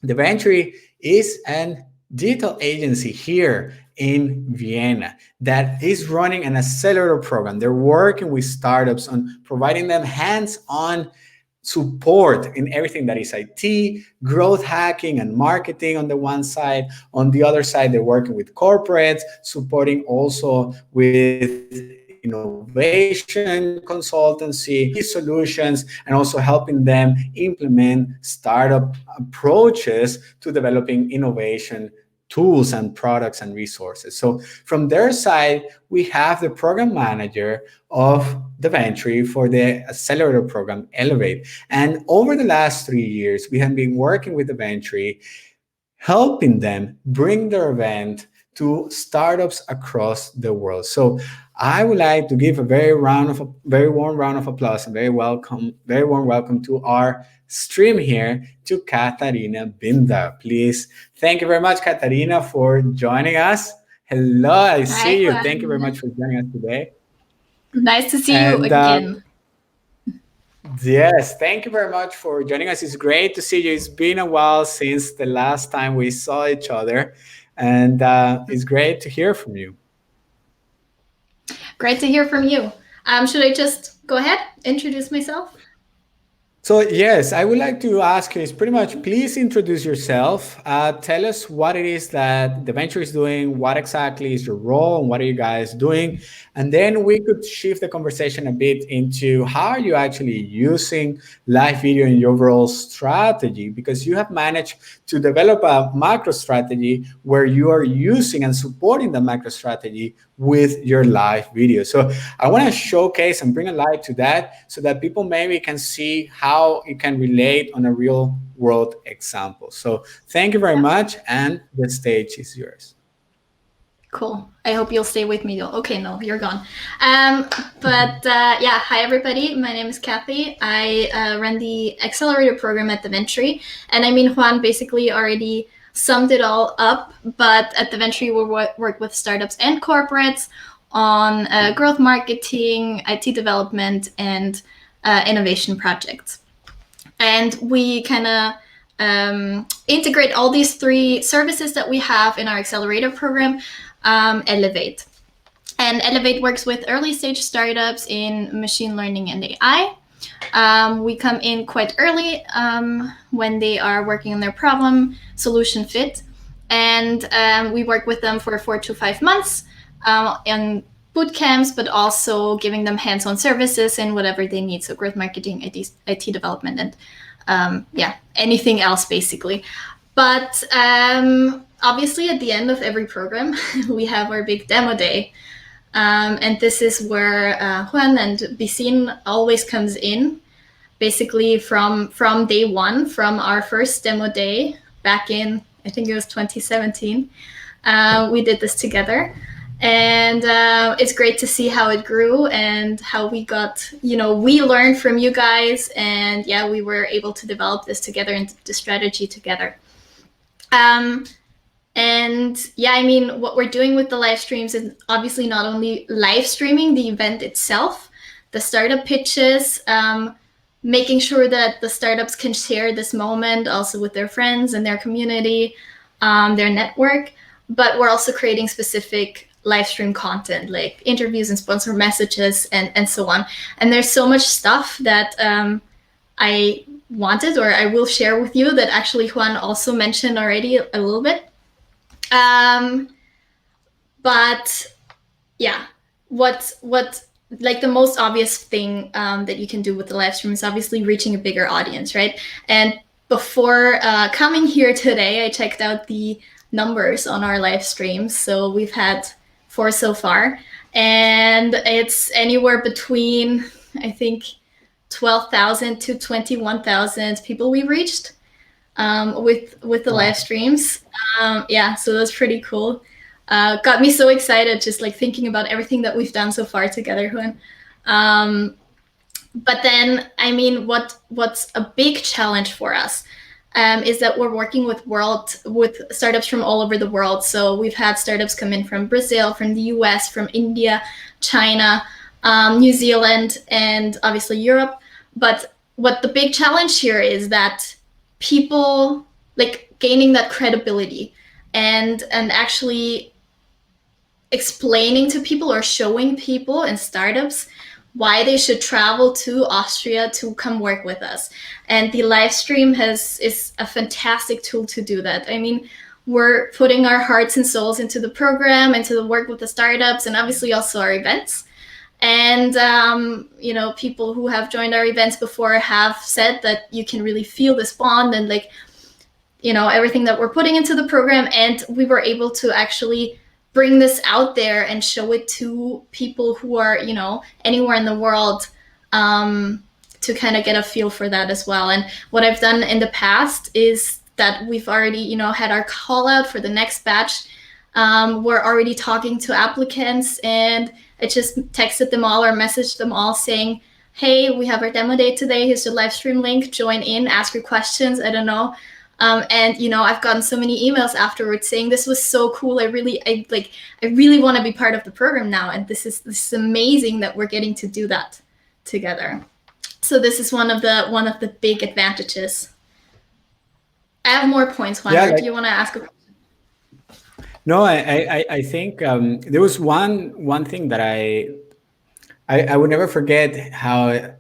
Deventry is an digital agency here in Vienna that is running an accelerator program. They're working with startups on providing them hands-on support in everything that is IT, growth hacking, and marketing on the one side. On the other side, they're working with corporates, supporting also with innovation consultancy solutions, and also helping them implement startup approaches to developing innovation tools and products and resources. So from their side, we have the program manager of Deventry for the accelerator program, Elevate. And over the last 3 years, we have been working with Deventry, helping them bring their event to startups across the world. So I would like to give a very warm round of applause and very warm welcome to our stream here to Katarina Binda. Please, thank you very much, Katarina, for joining us. Hello, I see you. Thank you very much for joining us today. Nice to see you again. Yes, thank you very much for joining us. It's great to see you. It's been a while since the last time we saw each other, and it's great to hear from you. Great to hear from you. Should I just go ahead, introduce myself? So yes, I would like to ask you is pretty much, please introduce yourself. Tell us what it is that Deventry is doing, what exactly is your role, and what are you guys doing? And then we could shift the conversation a bit into how are you actually using live video in your overall strategy, because you have managed to develop a macro strategy where you are using and supporting the macro strategy with your live video. So I want to showcase and bring a light to that so that people maybe can see how it can relate on a real world example. So thank you very much, and the stage is yours. Cool. I hope you'll stay with me though. Okay, no, you're gone. Yeah, hi everybody. My name is Kathy. I run the accelerator program at Deventry. And I mean, Juan basically already summed it all up. But at the Venture, we work with startups and corporates on growth marketing, IT development, and innovation projects. And we kind of integrate all these three services that we have in our accelerator program, Elevate. And Elevate works with early stage startups in machine learning and AI. We come in quite early when they are working on their problem solution fit. And we work with them for 4 to 5 months in boot camps, but also giving them hands-on services and whatever they need. So growth marketing, IT development, and anything else basically. But obviously at the end of every program, we have our big demo day. And this is where Juan and BSEEN always comes in, basically from day one, from our first demo day back in, I think it was 2017. We did this together. And it's great to see how it grew and how we got, we learned from you guys. And we were able to develop this together and the strategy together. What we're doing with the live streams is obviously not only live streaming the event itself, the startup pitches, making sure that the startups can share this moment also with their friends and their community, their network. But we're also creating specific live stream content like interviews and sponsor messages and so on. And there's so much stuff that I wanted, or I will share with you, that actually Juan also mentioned already a little bit. What like the most obvious thing that you can do with the live stream is obviously reaching a bigger audience, right? And before coming here today, I checked out the numbers on our live streams. So we've had 4 so far, and it's anywhere between, I think, 12,000 to 21,000 people we reached with the live streams. So that's pretty cool. Got me so excited just like thinking about everything that we've done so far together, Juan. But then, what's a big challenge for us is that we're working with startups from all over the world. So we've had startups come in from Brazil, from the US, from India, China, New Zealand, and obviously Europe. But what the big challenge here is that people like gaining that credibility and actually explaining to people or showing people and startups why they should travel to Austria to come work with us. And the live stream is a fantastic tool to do that. We're putting our hearts and souls into the program, into the work with the startups, and obviously also our events. And, people who have joined our events before have said that you can really feel this bond and everything that we're putting into the program. And we were able to actually bring this out there and show it to people who are, anywhere in the world, to kind of get a feel for that as well. And what I've done in the past is that we've already, had our call out for the next batch. We're already talking to applicants, and I just texted them all or messaged them all saying, hey, we have our demo day today. Here's the live stream link. Join in, ask your questions. I don't know. I've gotten so many emails afterwards saying this was so cool. I really want to be part of the program now. And this is amazing that we're getting to do that together. So this is one of the big advantages. I have more points, Juan. Do you want to ask a question? No, I think there was one thing that I would never forget. How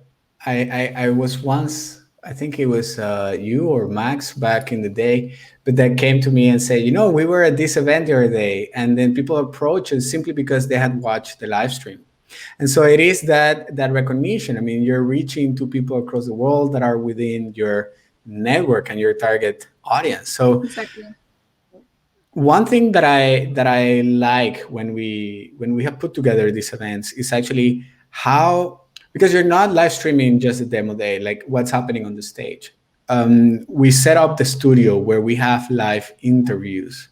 I was once, I think it was you or Max back in the day, but that came to me and said, we were at this event the other day, and then people approached us simply because they had watched the live stream. And so it is that recognition. You're reaching to people across the world that are within your network and your target audience. So exactly. One thing that I like when we have put together these events is actually how, because you're not live streaming just a demo day, like what's happening on the stage. We set up the studio where we have live interviews.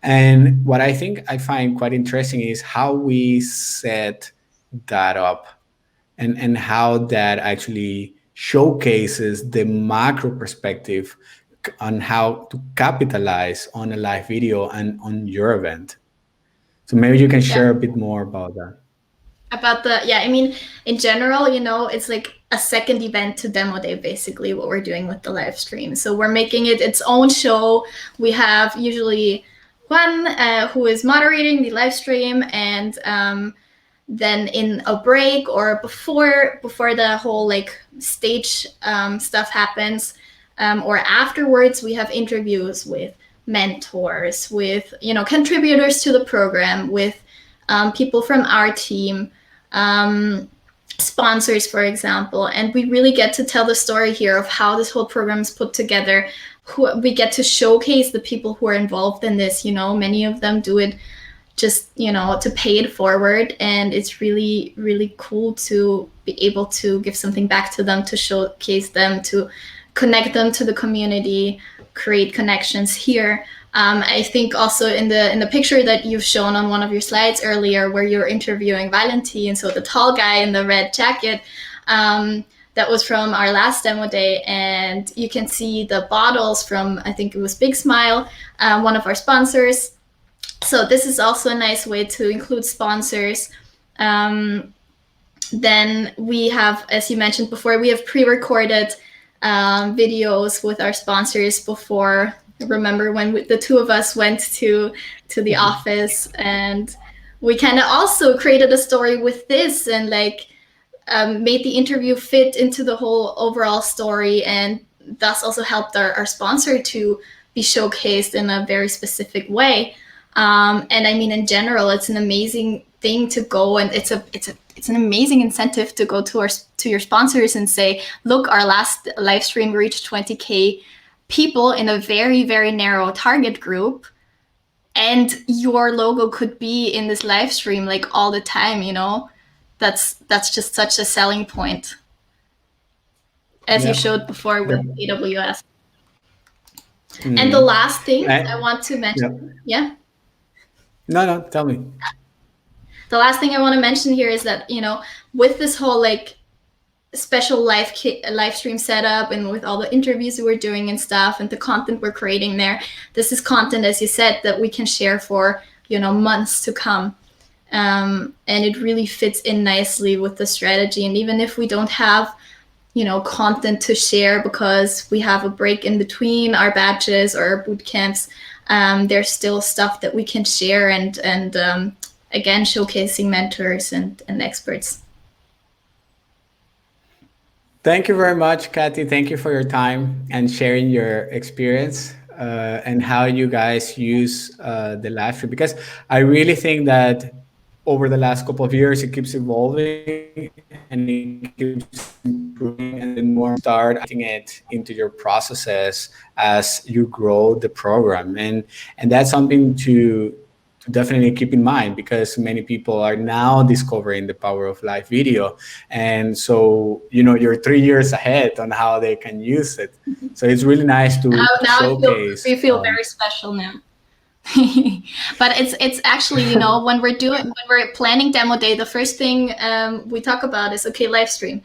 And what I think I find quite interesting is how we set that up and how that actually showcases the macro perspective on how to capitalize on a live video and on your event. So maybe you can Yeah. share a bit more about that. About the, yeah, I mean, in general, it's like a second event to demo day, basically what we're doing with the live stream. So we're making it its own show. We have usually one who is moderating the live stream, and then in a break or before the whole like stage stuff happens, or afterwards, we have interviews with mentors, with contributors to the program, with people from our team, sponsors, for example, and we really get to tell the story here of how this whole program is put together. We get to showcase the people who are involved in this. Many of them do it just to pay it forward, and it's really, really cool to be able to give something back to them, to showcase them, to connect them to the community, create connections here. I think also in the picture that you've shown on one of your slides earlier, where you're interviewing Valentin, so the tall guy in the red jacket, that was from our last demo day, and you can see the bottles from, I think it was Big Smile, one of our sponsors. So this is also a nice way to include sponsors. Then we have, as you mentioned before, we have pre-recorded videos with our sponsors before. Remember when the two of us went to the office, and we kind of also created a story with this, and made the interview fit into the whole overall story, and thus also helped our sponsor to be showcased in a very specific way. And I mean, in general, it's an amazing thing to go, and it's an amazing incentive to go to your sponsors and say, look, our last live stream reached 20K people in a very, very narrow target group, and your logo could be in this live stream all the time. That's just such a selling point, as you showed before with AWS. And the last thing I want to mention, yeah. No, tell me. The last thing I want to mention here is that, with this whole special live stream setup, and with all the interviews we're doing and stuff, and the content we're creating there, this is content, as you said, that we can share for, months to come. And it really fits in nicely with the strategy. And even if we don't have, content to share because we have a break in between our batches or our boot camps, there's still stuff that we can share, and again, showcasing mentors and experts. Thank you very much, Kathy. Thank you for your time and sharing your experience and how you guys use the live stream, because I really think that over the last couple of years, it keeps evolving and it keeps improving, and the more start adding it into your processes as you grow the program. And that's something to definitely keep in mind, because many people are now discovering the power of live video. And so, you're 3 years ahead on how they can use it. So it's really nice to showcase. We feel very special now. But it's actually, when we're planning demo day, the first thing we talk about is, okay, live stream.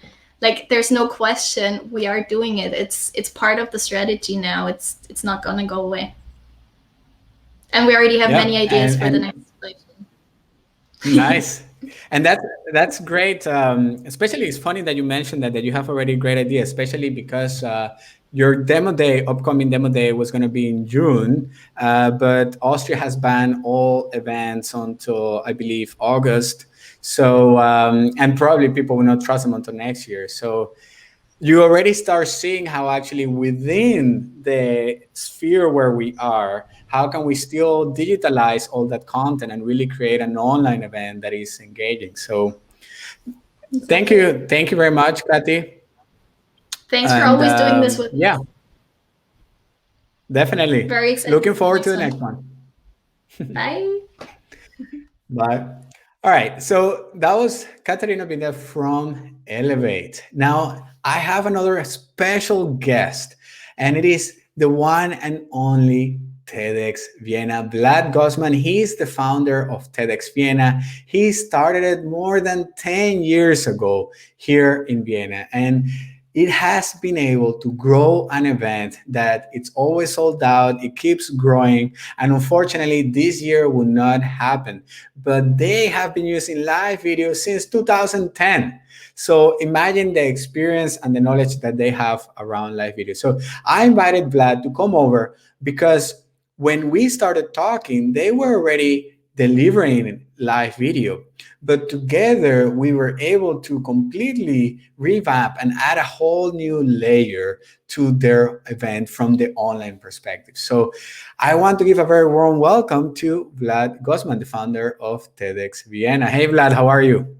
There's no question, we are doing it. It's part of the strategy now. It's not gonna go away. And we already have many ideas for the next live stream. Nice. And that's great. Especially, it's funny that you mentioned that you have already great ideas, especially because your upcoming demo day was going to be in June, but Austria has banned all events until, I believe, August. So, and probably people will not trust them until next year. So you already start seeing how actually within the sphere where we are, how can we still digitalize all that content and really create an online event that is engaging. So thank you very much, Kathy. Thanks for always doing this with me. Definitely. Very excited. Looking forward to the next one. Bye. Bye. All right. So that was Katarina Binder from Elevate. Now I have another special guest, and it is the one and only TEDx Vienna, Vlad Gosman. He's the founder of TEDx Vienna. He started it more than 10 years ago here in Vienna. And it has been able to grow an event that it's always sold out, it keeps growing, and unfortunately this year will not happen. But they have been using live video since 2010. So imagine the experience and the knowledge that they have around live video. So I invited Vlad to come over because when we started talking, they were already delivering live video. But together, we were able to completely revamp and add a whole new layer to their event from the online perspective. So I want to give a very warm welcome to Vlad Gosman, the founder of TEDx Vienna. Hey, Vlad, how are you?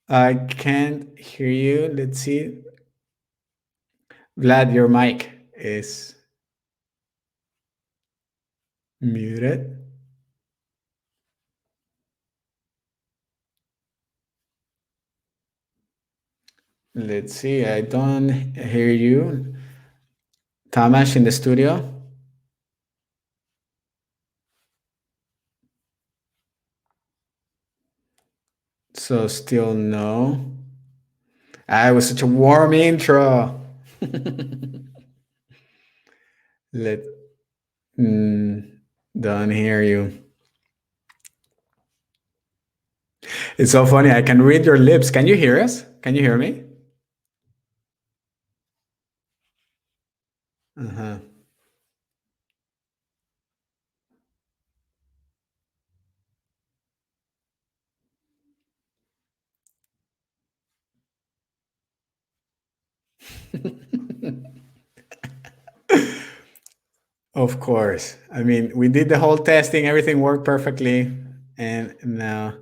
I can't hear you. Let's see. Vlad, your mic is muted. Let's see. I don't hear you. Tamas in the studio. So still no. Ah, it was such a warm intro. Let don't hear you. It's so funny. I can read your lips. Can you hear us? Can you hear me? Uh-huh. Of course. I mean, we did the whole testing. Everything worked perfectly, and now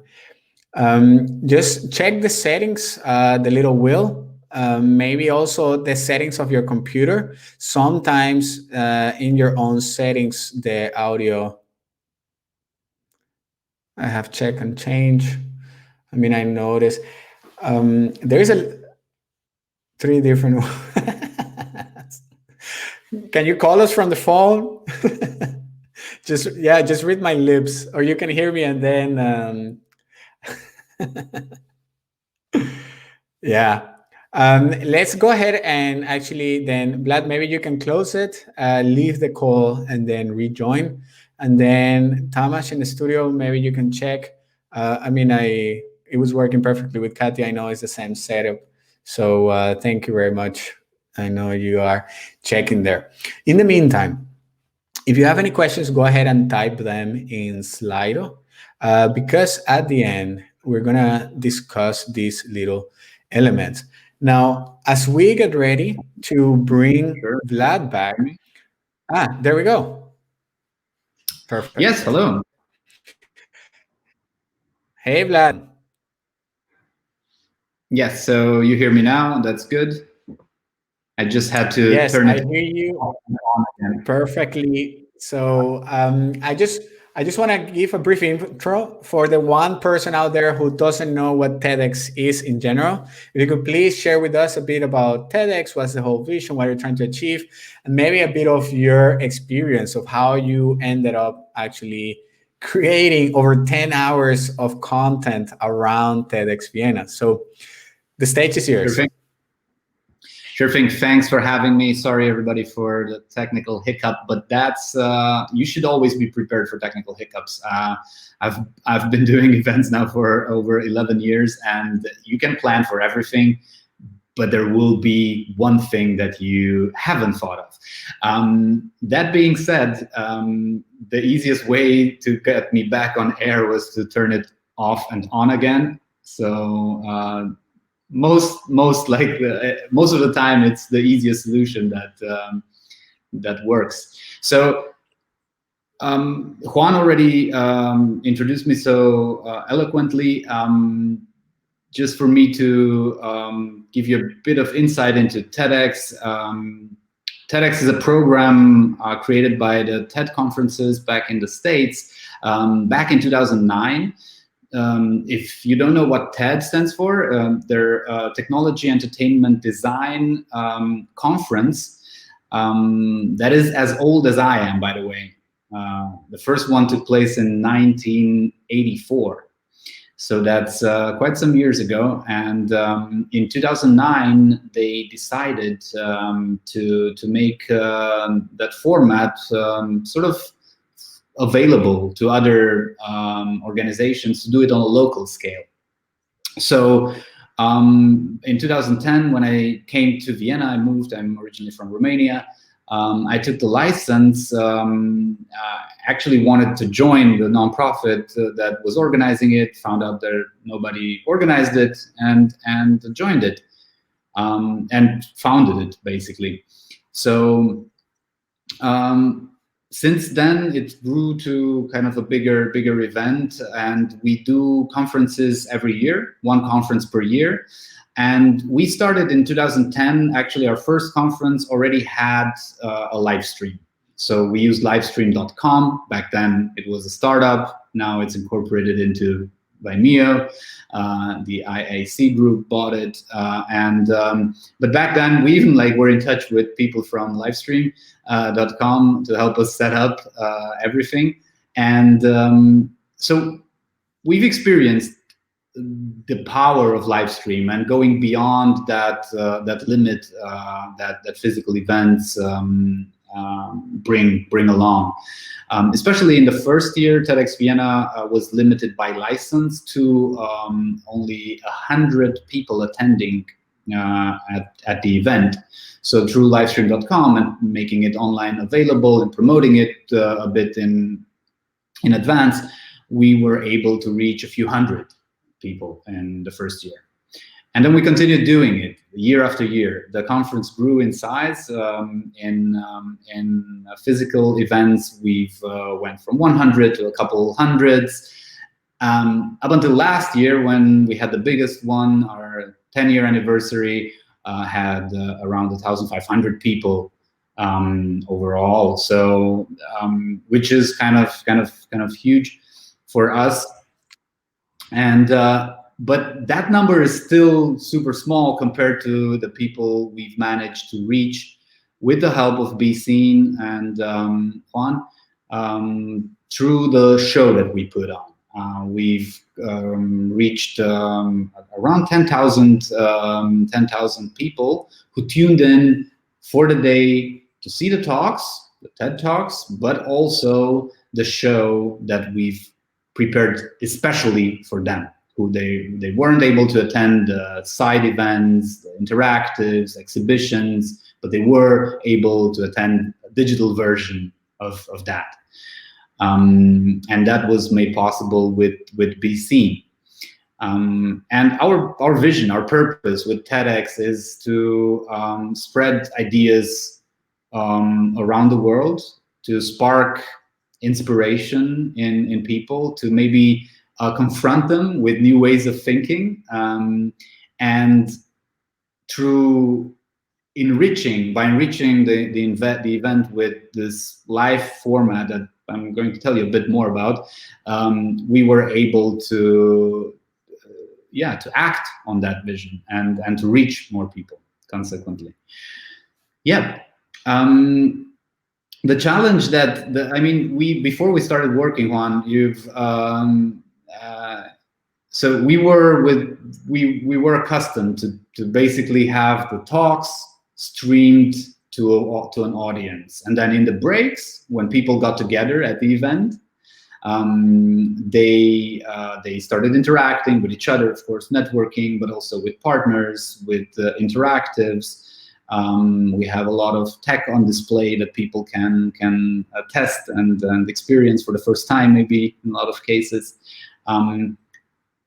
just check the settings, the little wheel. Maybe also the settings of your computer. Sometimes in your own settings, the audio. I have check and change. I mean, I noticed there's a three different. Can you call us from the phone? Just read my lips, or you can hear me and then. Yeah. Let's go ahead and actually then, Vlad, maybe you can close it, leave the call, and then rejoin. And then Tamas in the studio, maybe you can check. I mean, it was working perfectly with Kathy. I know it's the same setup. So thank you very much. I know you are checking there. In the meantime, if you have any questions, go ahead and type them in Slido, because at the end, we're going to discuss these little elements. Now, as we get ready to bring Sure. Vlad back, there we go. Perfect. Yes, hello. Hey, Vlad. Yes, so you hear me now. That's good. I just had to Yes, turn I it hear you on again. perfectly. So I just want to give a brief intro for the one person out there who doesn't know what TEDx is in general. If you could please share with us a bit about TEDx, what's the whole vision, what you're trying to achieve, and maybe a bit of your experience of how you ended up actually creating over 10 hours of content around TEDx Vienna. So the stage is Sure yours. thing. Sure thing. Thanks for having me. Sorry, everybody, for the technical hiccup, but that's you should always be prepared for technical hiccups. I've been doing events now for over 11 years, and you can plan for everything, but there will be one thing that you haven't thought of. That being said, the easiest way to get me back on air was to turn it off and on again. So most of the time, it's the easiest solution that works. So Juan already introduced me so eloquently. Just for me to give you a bit of insight into TEDx. TEDx is a program created by the TED conferences back in the States back in 2009. If you don't know what TED stands for, they're Technology, Entertainment, Design Conference. That is as old as I am, by the way. The first one took place in 1984. So that's quite some years ago. And in 2009, they decided to make that format sort of available to other organizations to do it on a local scale. So in 2010, when I came to Vienna, I'm originally from Romania. I took the license, actually wanted to join the nonprofit that was organizing it, found out that nobody organized it, and joined it, and founded it, basically. So since then, it grew to kind of a bigger event, and we do conferences every year, one conference per year. And we started in 2010. Actually, our first conference already had a live stream. So we used livestream.com. Back then, it was a startup. Now it's incorporated into Vimeo. The IAC group bought it, but back then we even were in touch with people from livestream.com to help us set up everything. And so we've experienced the power of live stream and going beyond that limit that physical events bring along. Especially in the first year, TEDx Vienna was limited by license to only 100 people attending at the event. So through livestream.com and making it online available and promoting it a bit in advance, we were able to reach a few hundred people in the first year. And then we continued doing it year after year. The conference grew in size. In physical events, we've went from 100 to a couple hundreds. Up until last year, when we had the biggest one, our 10-year anniversary, had around 1,500 people overall. So, which is kind of huge for us. And but that number is still super small compared to the people we've managed to reach with the help of BSEEN and Juan through the show that we put on. We've reached around 10,000 people who tuned in for the day to see the talks, the TED Talks, but also the show that we've prepared especially for them, who they weren't able to attend side events, interactives, exhibitions, but they were able to attend a digital version of that. And that was made possible with BSEEN. And our vision, our purpose with TEDx is to spread ideas around the world, to spark inspiration in people, to maybe confront them with new ways of thinking, and through enriching the event with this live format that I'm going to tell you a bit more about, we were able to act on that vision and to reach more people consequently. The challenge before we started working on, so we were accustomed to basically have the talks streamed to an audience, and then in the breaks when people got together at the event, they started interacting with each other, of course, networking, but also with partners, with interactives. We have a lot of tech on display that people can test and experience for the first time, maybe in a lot of cases.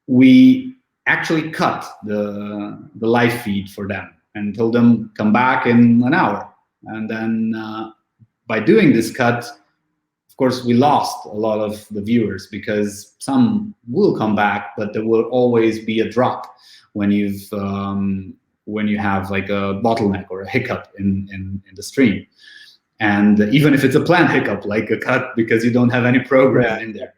We actually cut the live feed for them and told them come back in an hour. And then by doing this cut, of course, we lost a lot of the viewers, because some will come back, but there will always be a drop when you have like a bottleneck or a hiccup in the stream. And even if it's a planned hiccup, like a cut because you don't have any program in there.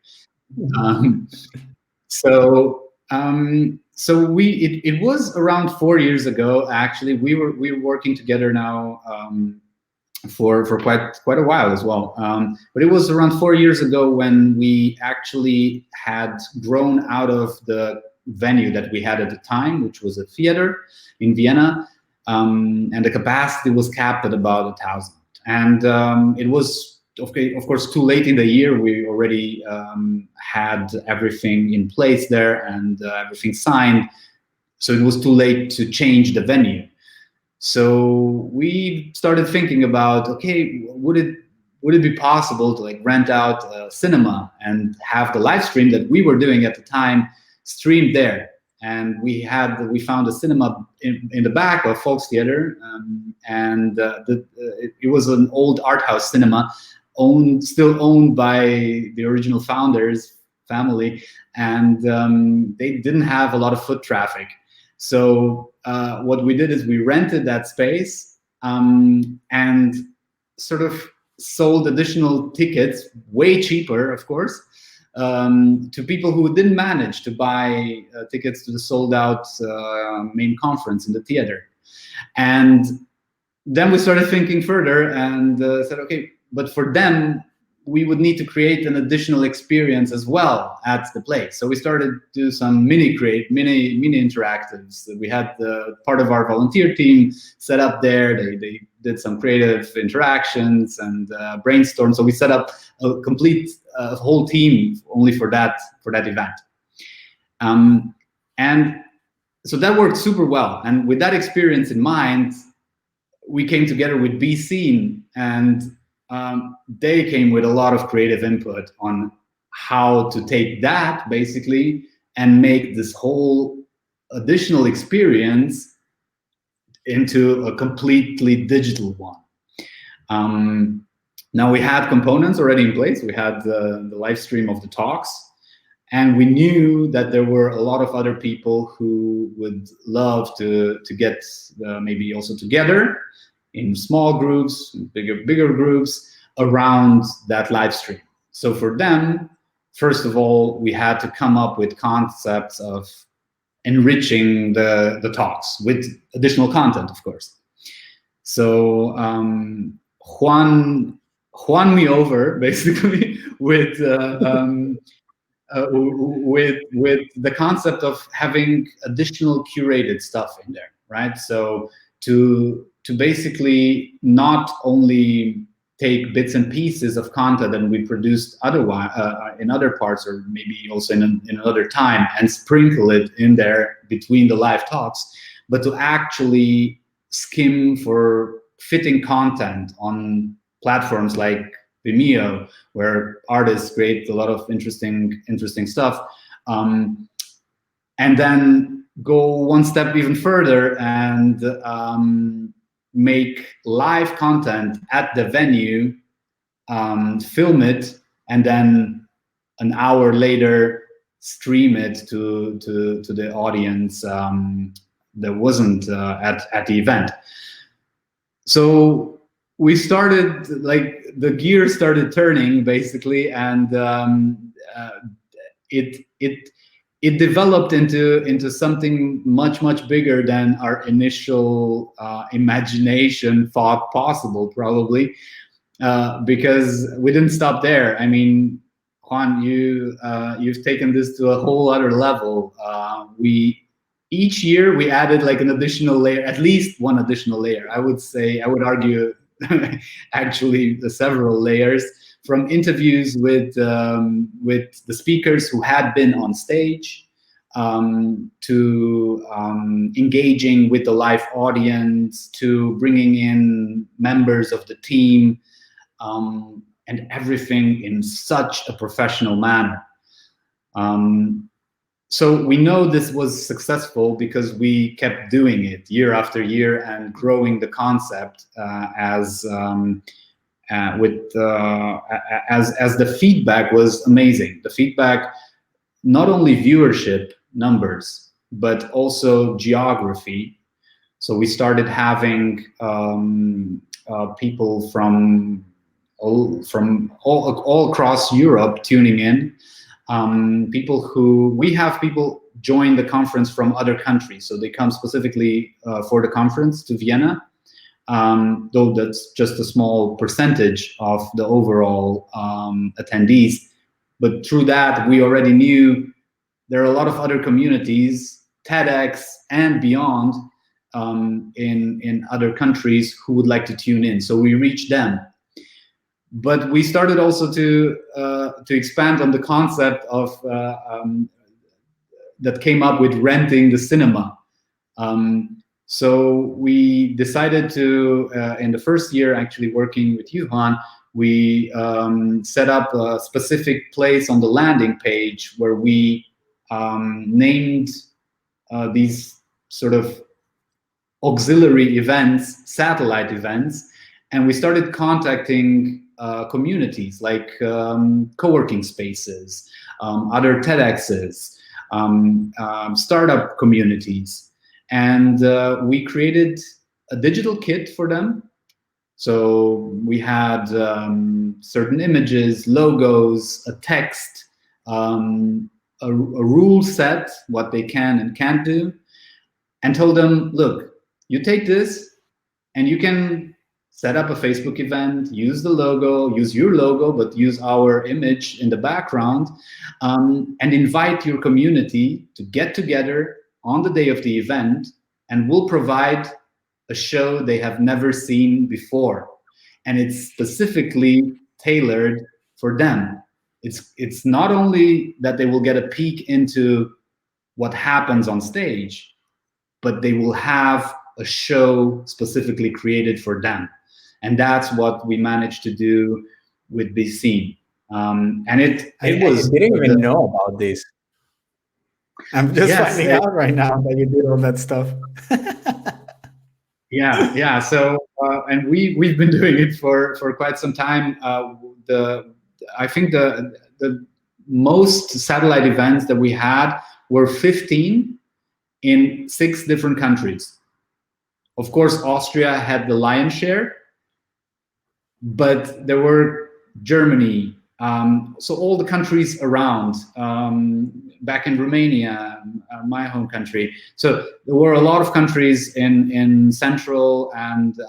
It was around 4 years ago, actually. We were working together now for quite a while as well. But it was around 4 years ago when we actually had grown out of the venue that we had at the time, which was a theater in Vienna, and the capacity was capped at about 1,000. And it was, of course, too late in the year. We already had everything in place there and everything signed, so it was too late to change the venue. So we started thinking about, okay, would it be possible to like rent out a cinema and have the live stream that we were doing at the time streamed there? And we found a cinema in the back of Volkstheater, and it was an old art house cinema, still owned by the original founders family, and they didn't have a lot of foot traffic. So what we did is we rented that space and sort of sold additional tickets, way cheaper, of course, to people who didn't manage to buy tickets to the sold-out main conference in the theater. And then we started thinking further and said, okay, but for them, we would need to create an additional experience as well at the place. So we started to do some mini interactives. We had part of our volunteer team set up there. They did some creative interactions and brainstorm. So we set up a complete whole team only for that event. And so that worked super well. And with that experience in mind, we came together with BSEEN, and they came with a lot of creative input on how to take that basically and make this whole additional experience into a completely digital one. Now we had components already in place. We had the live stream of the talks, and we knew that there were a lot of other people who would love to get maybe also together in small groups, bigger groups around that live stream. So for them, first of all, we had to come up with concepts of enriching the talks with additional content, of course. So Juan me over basically with the concept of having additional curated stuff in there, right? So to basically not only take bits and pieces of content that we produced otherwise in other parts, or maybe also in another time, and sprinkle it in there between the live talks, but to actually skim for fitting content on platforms like Vimeo, where artists create a lot of interesting stuff, and then go one step even further and make live content at the venue, film it, and then an hour later stream it to the audience that wasn't at the event. So we started, like, the gears started turning basically, and it developed into something much bigger than our initial imagination thought possible, probably, because we didn't stop there. I mean, Juan, you've taken this to a whole other level. Each year we added like an additional layer, at least one additional layer. I would argue actually several layers, from interviews with the speakers who had been on stage, to engaging with the live audience, to bringing in members of the team, and everything in such a professional manner. So we know this was successful because we kept doing it year after year and growing the concept as the feedback was amazing. The feedback, not only viewership numbers, but also geography. So we started having people from all across Europe tuning in. We have people join the conference from other countries, so they come specifically for the conference to Vienna. though that's just a small percentage of the overall attendees. But through that, we already knew there are a lot of other communities, TEDx and beyond, in other countries who would like to tune in. So we reached them. But we started also to expand on the concept of that came up with renting the cinema. So we decided to, in the first year, actually working with you, Juan, we set up a specific place on the landing page where we named these sort of auxiliary events, satellite events, and we started contacting communities like co-working spaces, other TEDx's, startup communities. And we created a digital kit for them. So we had certain images, logos, a text, a rule set, what they can and can't do, and told them, look, you take this and you can set up a Facebook event, use the logo, use your logo, but use our image in the background, and invite your community to get together on the day of the event, and we'll provide a show they have never seen before. And it's specifically tailored for them. It's not only that they will get a peek into what happens on stage, but they will have a show specifically created for them. And that's what we managed to do with BSEEN. And it was... I didn't even know about this. I'm just finding out right now that you did all that stuff. Yeah. So, and we've been doing it for quite some time. I think the most satellite events that we had were 15 in 6 different countries. Of course, Austria had the lion's share, but there were Germany, so all the countries around, back in Romania, my home country. So there were a lot of countries in Central and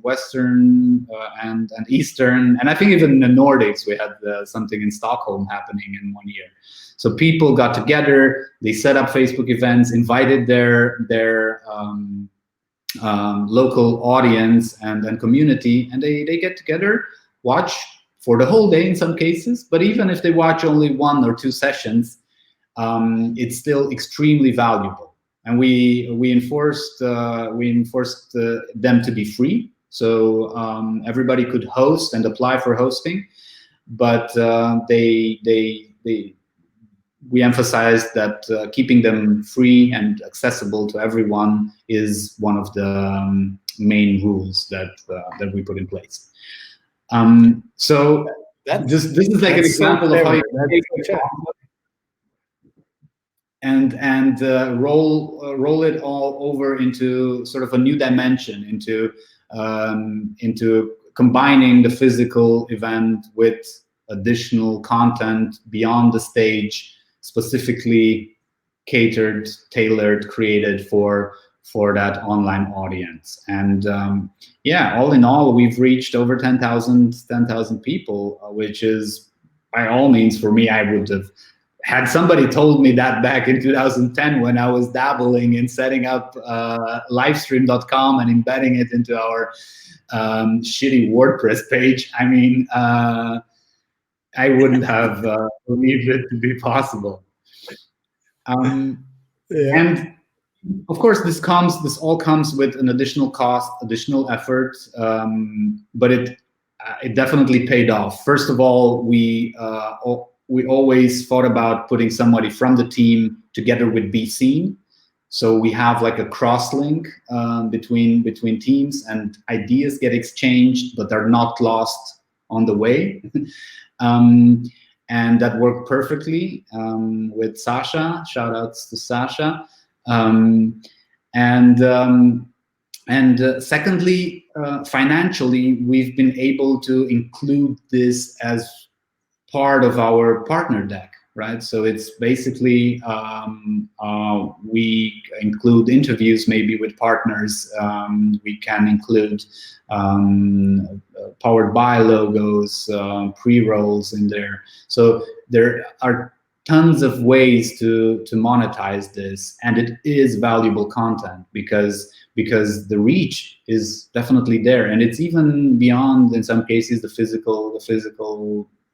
Western and Eastern, and I think even in the Nordics we had something in Stockholm happening in 1 year. So people got together, they set up Facebook events, invited their local audience and community, and they get together, watch for the whole day in some cases, but even if they watch only 1 or 2 sessions, it's still extremely valuable. And we enforced them to be free, so everybody could host and apply for hosting, but we emphasized that keeping them free and accessible to everyone is one of the main rules that we put in place. So this is like an example of how you take and roll it all over into sort of a new dimension, into combining the physical event with additional content beyond the stage, specifically catered, tailored, created for that online audience. And yeah, all in all, we've reached over 10,000 people, which is, by all means, for me, I would have had somebody told me that back in 2010 when I was dabbling in setting up livestream.com and embedding it into our shitty WordPress page. I mean, I wouldn't have believed it to be possible. And of course, this all comes with an additional cost, additional effort, but it definitely paid off. First of all, we always thought about putting somebody from the team together with BSEEN, so we have like a cross link between teams, and ideas get exchanged, but they're not lost on the way. And that worked perfectly with Sasha. Shout outs to Sasha. Secondly, financially, we've been able to include this as part of our partner deck, right? So it's basically we include interviews maybe with partners. We can include powered by logos, pre-rolls in there. So there are tons of ways to monetize this, and it is valuable content because the reach is definitely there, and it's even beyond, in some cases, the physical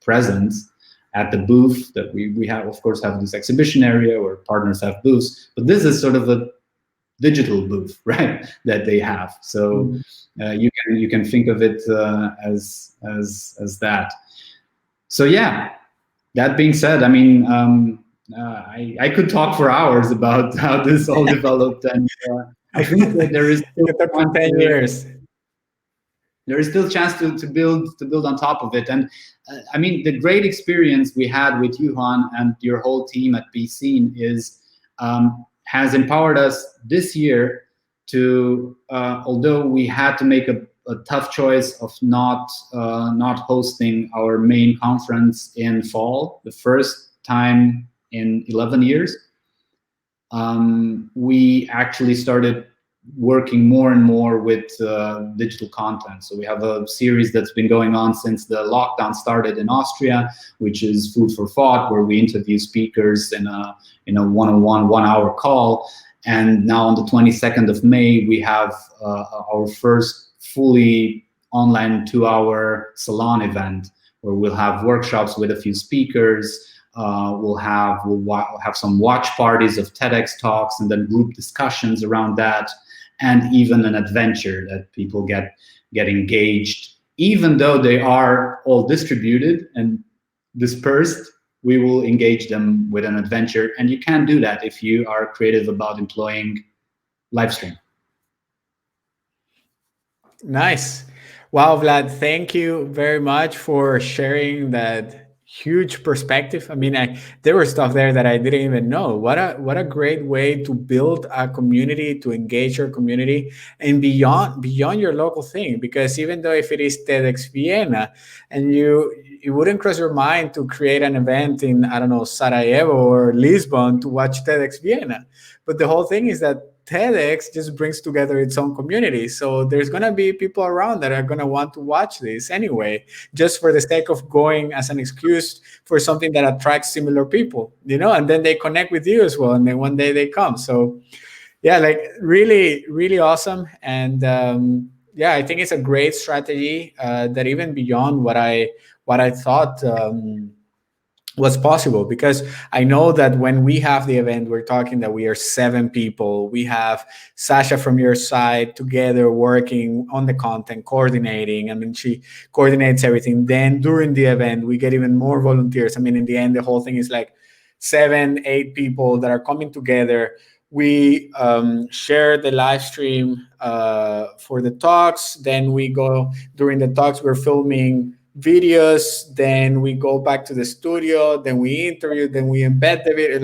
presence at the booth that we have. Of course, have this exhibition area where partners have booths, but this is sort of a digital booth, right, that they have. So you can think of it as that. So yeah. That being said, I mean, I could talk for hours about how this all developed, and I think that there is still You took for 10 years. there is still a chance to build on top of it. And I mean, the great experience we had with you, Juan, and your whole team at BSEEN is has empowered us this year to, although we had to make a tough choice of not hosting our main conference in fall, the first time in 11 years, we actually started working more and more with digital content. So we have a series that's been going on since the lockdown started in Austria, which is Food for Thought, where we interview speakers in a one-on-one 1-hour call. And now on the 22nd of May, we have our first fully online 2-hour salon event, where we'll have workshops with a few speakers. We'll have some watch parties of TEDx talks, and then group discussions around that, and even an adventure that people get engaged. Even though they are all distributed and dispersed, we will engage them with an adventure, and you can do that if you are creative about employing live stream. Nice. Wow, Vlad, thank you very much for sharing that huge perspective. I mean, there was stuff there that I didn't even know. What a great way to build a community, to engage your community, and beyond your local thing. Because even though if it is TEDx Vienna, and it wouldn't cross your mind to create an event in, I don't know, Sarajevo or Lisbon to watch TEDx Vienna, but the whole thing is that TEDx just brings together its own community. So there's going to be people around that are going to want to watch this anyway, just for the sake of going as an excuse for something that attracts similar people, and then they connect with you as well. And then one day they come. So yeah, like really, really awesome. And yeah, I think it's a great strategy that even beyond what I thought was possible, because I know that when we have the event, we're talking that we are 7 people. We have Sasha from your side together working on the content, coordinating. I mean, she coordinates everything. Then during the event, we get even more volunteers. I mean, in the end, the whole thing is like 7, 8 people that are coming together. We share the live stream for the talks. Then we go, during the talks, we're filming videos, then we go back to the studio, then we interview, then we embed the video.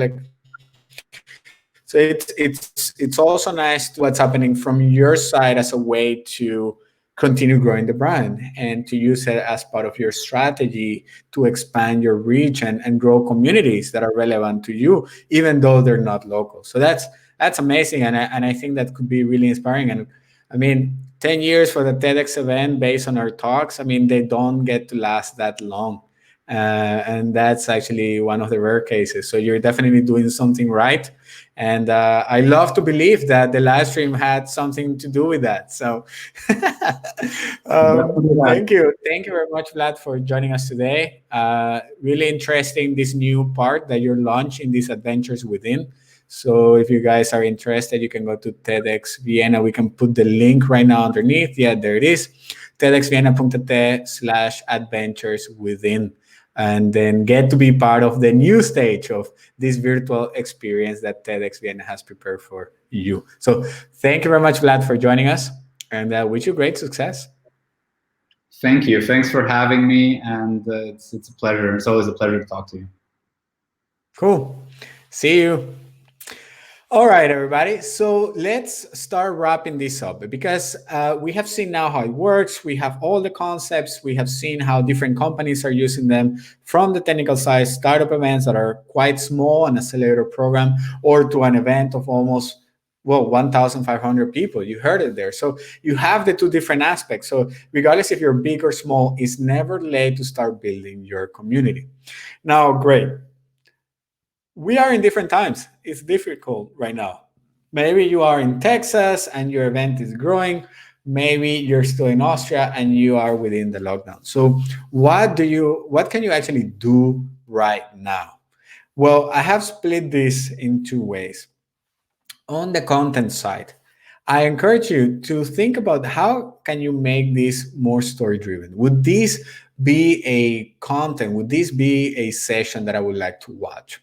So it's also nice to what's happening from your side as a way to continue growing the brand and to use it as part of your strategy to expand your reach and grow communities that are relevant to you, even though they're not local. So that's amazing, and I think that could be really inspiring. And I mean, 10 years for the TEDx event based on our talks, I mean, they don't get to last that long. And that's actually one of the rare cases. So you're definitely doing something right. And I love to believe that the live stream had something to do with that. So thank you. Thank you very much, Vlad, for joining us today. Really interesting, this new part that you're launching, these adventures within. So if you guys are interested, you can go to TEDx Vienna. We can put the link right now underneath. Yeah, there it is. TEDxVienna.at/adventures within. And then get to be part of the new stage of this virtual experience that TEDx Vienna has prepared for you. So thank you very much, Vlad, for joining us, and wish you great success. Thank you. Thanks for having me. And it's a pleasure. It's always a pleasure to talk to you. Cool. See you. All right, everybody. So let's start wrapping this up because we have seen now how it works. We have all the concepts. We have seen how different companies are using them from the technical side, startup events that are quite small, an accelerator program, or to an event of almost, well, 1,500 people. You heard it there. So you have the two different aspects. So regardless if you're big or small, it's never late to start building your community. Now, great. We are in different times. It's difficult right now. Maybe you are in Texas and your event is growing. Maybe you're still in Austria and you are within the lockdown. So what can you actually do right now? Well, I have split this in two ways. On the content side, I encourage you to think about how can you make this more story driven. Would this be a content? Would this be a session that I would like to watch?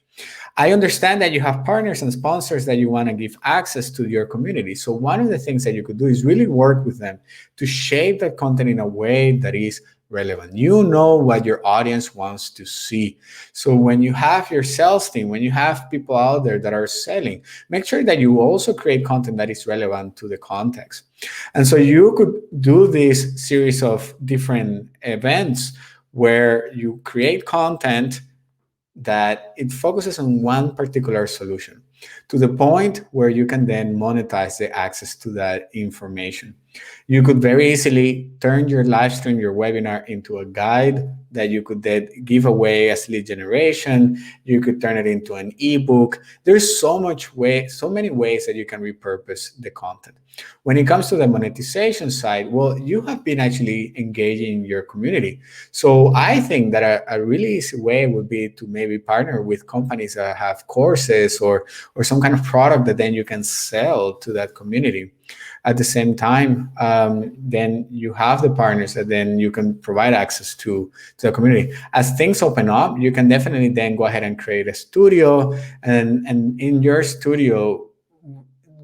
I understand that you have partners and sponsors that you want to give access to your community. So one of the things that you could do is really work with them to shape that content in a way that is relevant. You know what your audience wants to see. So when you have your sales team, when you have people out there that are selling, make sure that you also create content that is relevant to the context. And so you could do this series of different events where you create content that it focuses on one particular solution to the point where you can then monetize the access to that information. You could very easily turn your live stream, your webinar into a guide that you could then give away as lead generation. You could turn it into an ebook. There's so many ways that you can repurpose the content. When it comes to the monetization side, well, you have been actually engaging your community. So I think that a really easy way would be to maybe partner with companies that have courses or some kind of product that then you can sell to that community. At the same time, then you have the partners that then you can provide access to the community. As things open up, you can definitely then go ahead and create a studio, and in your studio,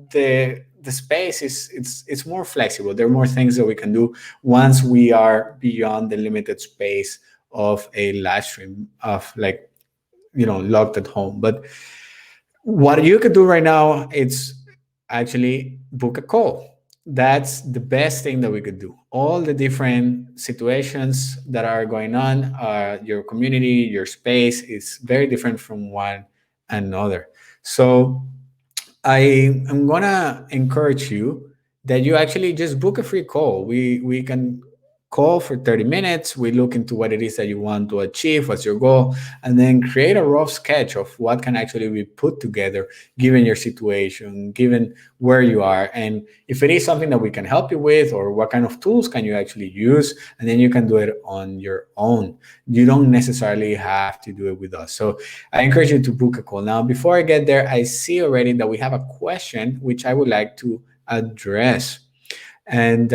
the space it's more flexible. There are more things that we can do once we are beyond the limited space of a live stream of, like, locked at home. But what you could do right now, it's actually book a call. That's the best thing that we could do. All the different situations that are going on, your community, your space is very different from one another. So I am gonna encourage you that you actually just book a free call. We can call for 30 minutes. We look into what it is that you want to achieve, what's your goal, and then create a rough sketch of what can actually be put together given your situation, given where you are, and if it is something that we can help you with, or what kind of tools can you actually use, and then you can do it on your own. You don't necessarily have to do it with us. So I encourage you to book a call. Now, before I get there, I see already that we have a question which I would like to address. And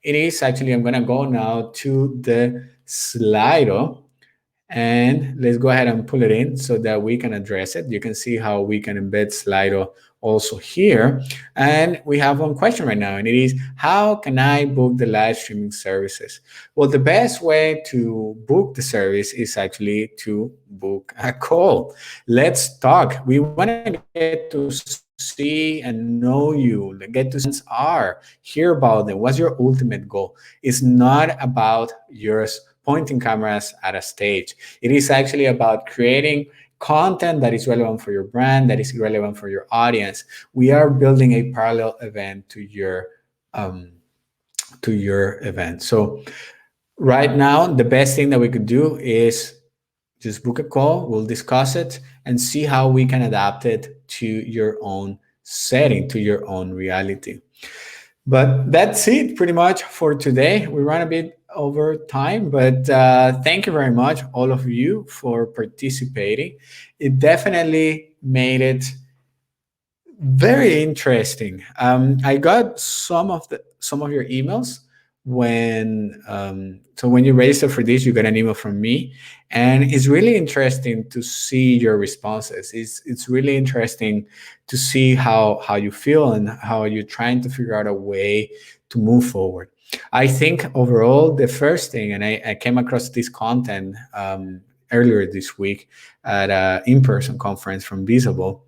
it is actually, I'm going to go now to the Slido, and let's go ahead and pull it in so that we can address it. You can see how we can embed Slido also here. And we have one question right now, and it is, how can I book the live streaming services? Well, the best way to book the service is actually to book a call. Let's talk. We want to get to see and know you, get to see are, hear about them. What's your ultimate goal? It's not about yours pointing cameras at a stage. It is actually about creating content that is relevant for your brand, that is relevant for your audience. We are building a parallel event to your event. So right now, the best thing that we could do is just book a call. We'll discuss it and see how we can adapt it to your own setting, to your own reality. But that's it pretty much for today. We ran a bit over time, but thank you very much, all of you, for participating. It definitely made it very interesting. I got some of your emails when when you register for this, you got an email from me, and it's really interesting to see your responses. It's really interesting to see how you feel and how you're trying to figure out a way to move forward. I think overall, the first thing, and I came across this content earlier this week at an in-person conference from Visible,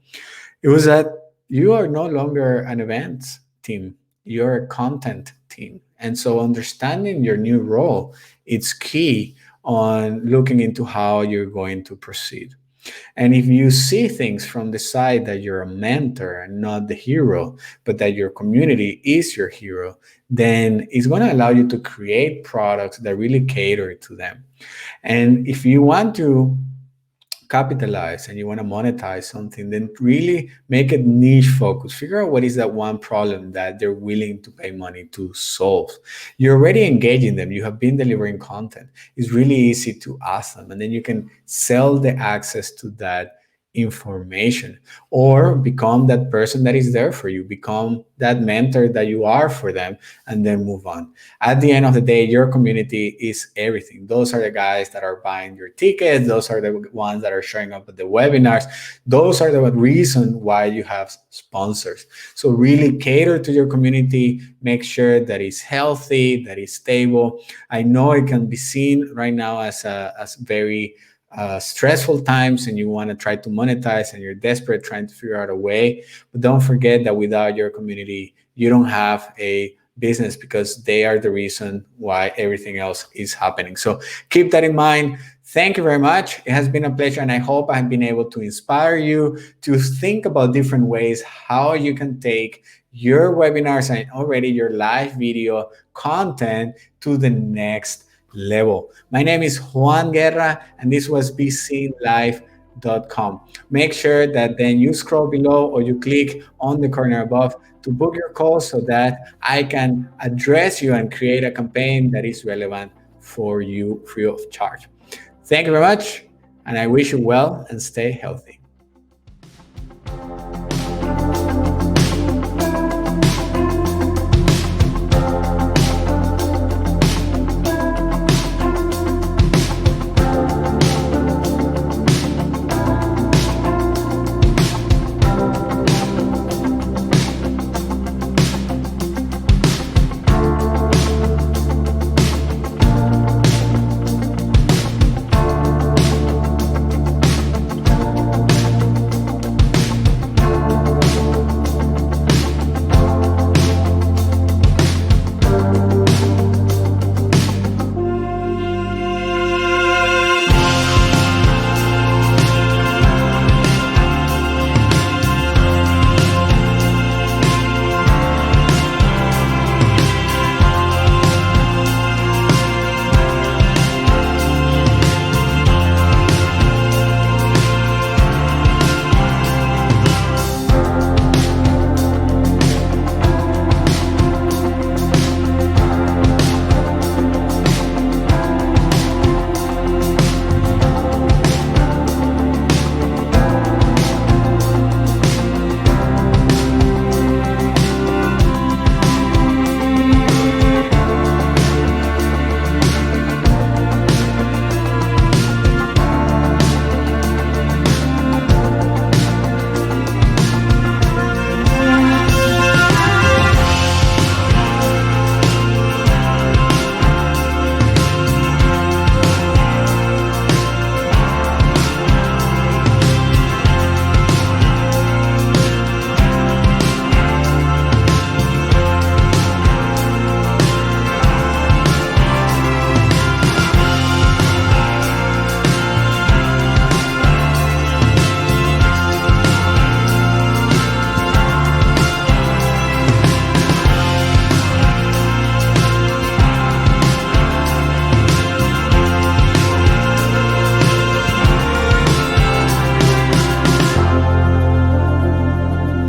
it was that you are no longer an events team, you're a content team. And so understanding your new role, it's key on looking into how you're going to proceed. And if you see things from the side that you're a mentor and not the hero, but that your community is your hero, then it's going to allow you to create products that really cater to them. And if you want to capitalize and you want to monetize something, then really make it niche focus. Figure out what is that one problem that they're willing to pay money to solve. You're already engaging them. You have been delivering content. It's really easy to ask them, and then you can sell the access to that information, or become that person that is there for you, become that mentor that you are for them, and then move on. At the end of the day, your community is everything. Those are the guys that are buying your tickets. Those are the ones that are showing up at the webinars. Those are the reason why you have sponsors. So really cater to your community, make sure that it's healthy, that it's stable. I know it can be seen right now as very stressful times, and you want to try to monetize and you're desperate trying to figure out a way. But don't forget that without your community, you don't have a business, because they are the reason why everything else is happening. So keep that in mind. Thank you very much. It has been a pleasure, and I hope I have been able to inspire you to think about different ways how you can take your webinars and already your live video content to the next level. My name is Juan Guerra, and this was BSEENlive.com. Make sure that then you scroll below or you click on the corner above to book your call, so that I can address you and create a campaign that is relevant for you free of charge. Thank you very much, and I wish you well and stay healthy.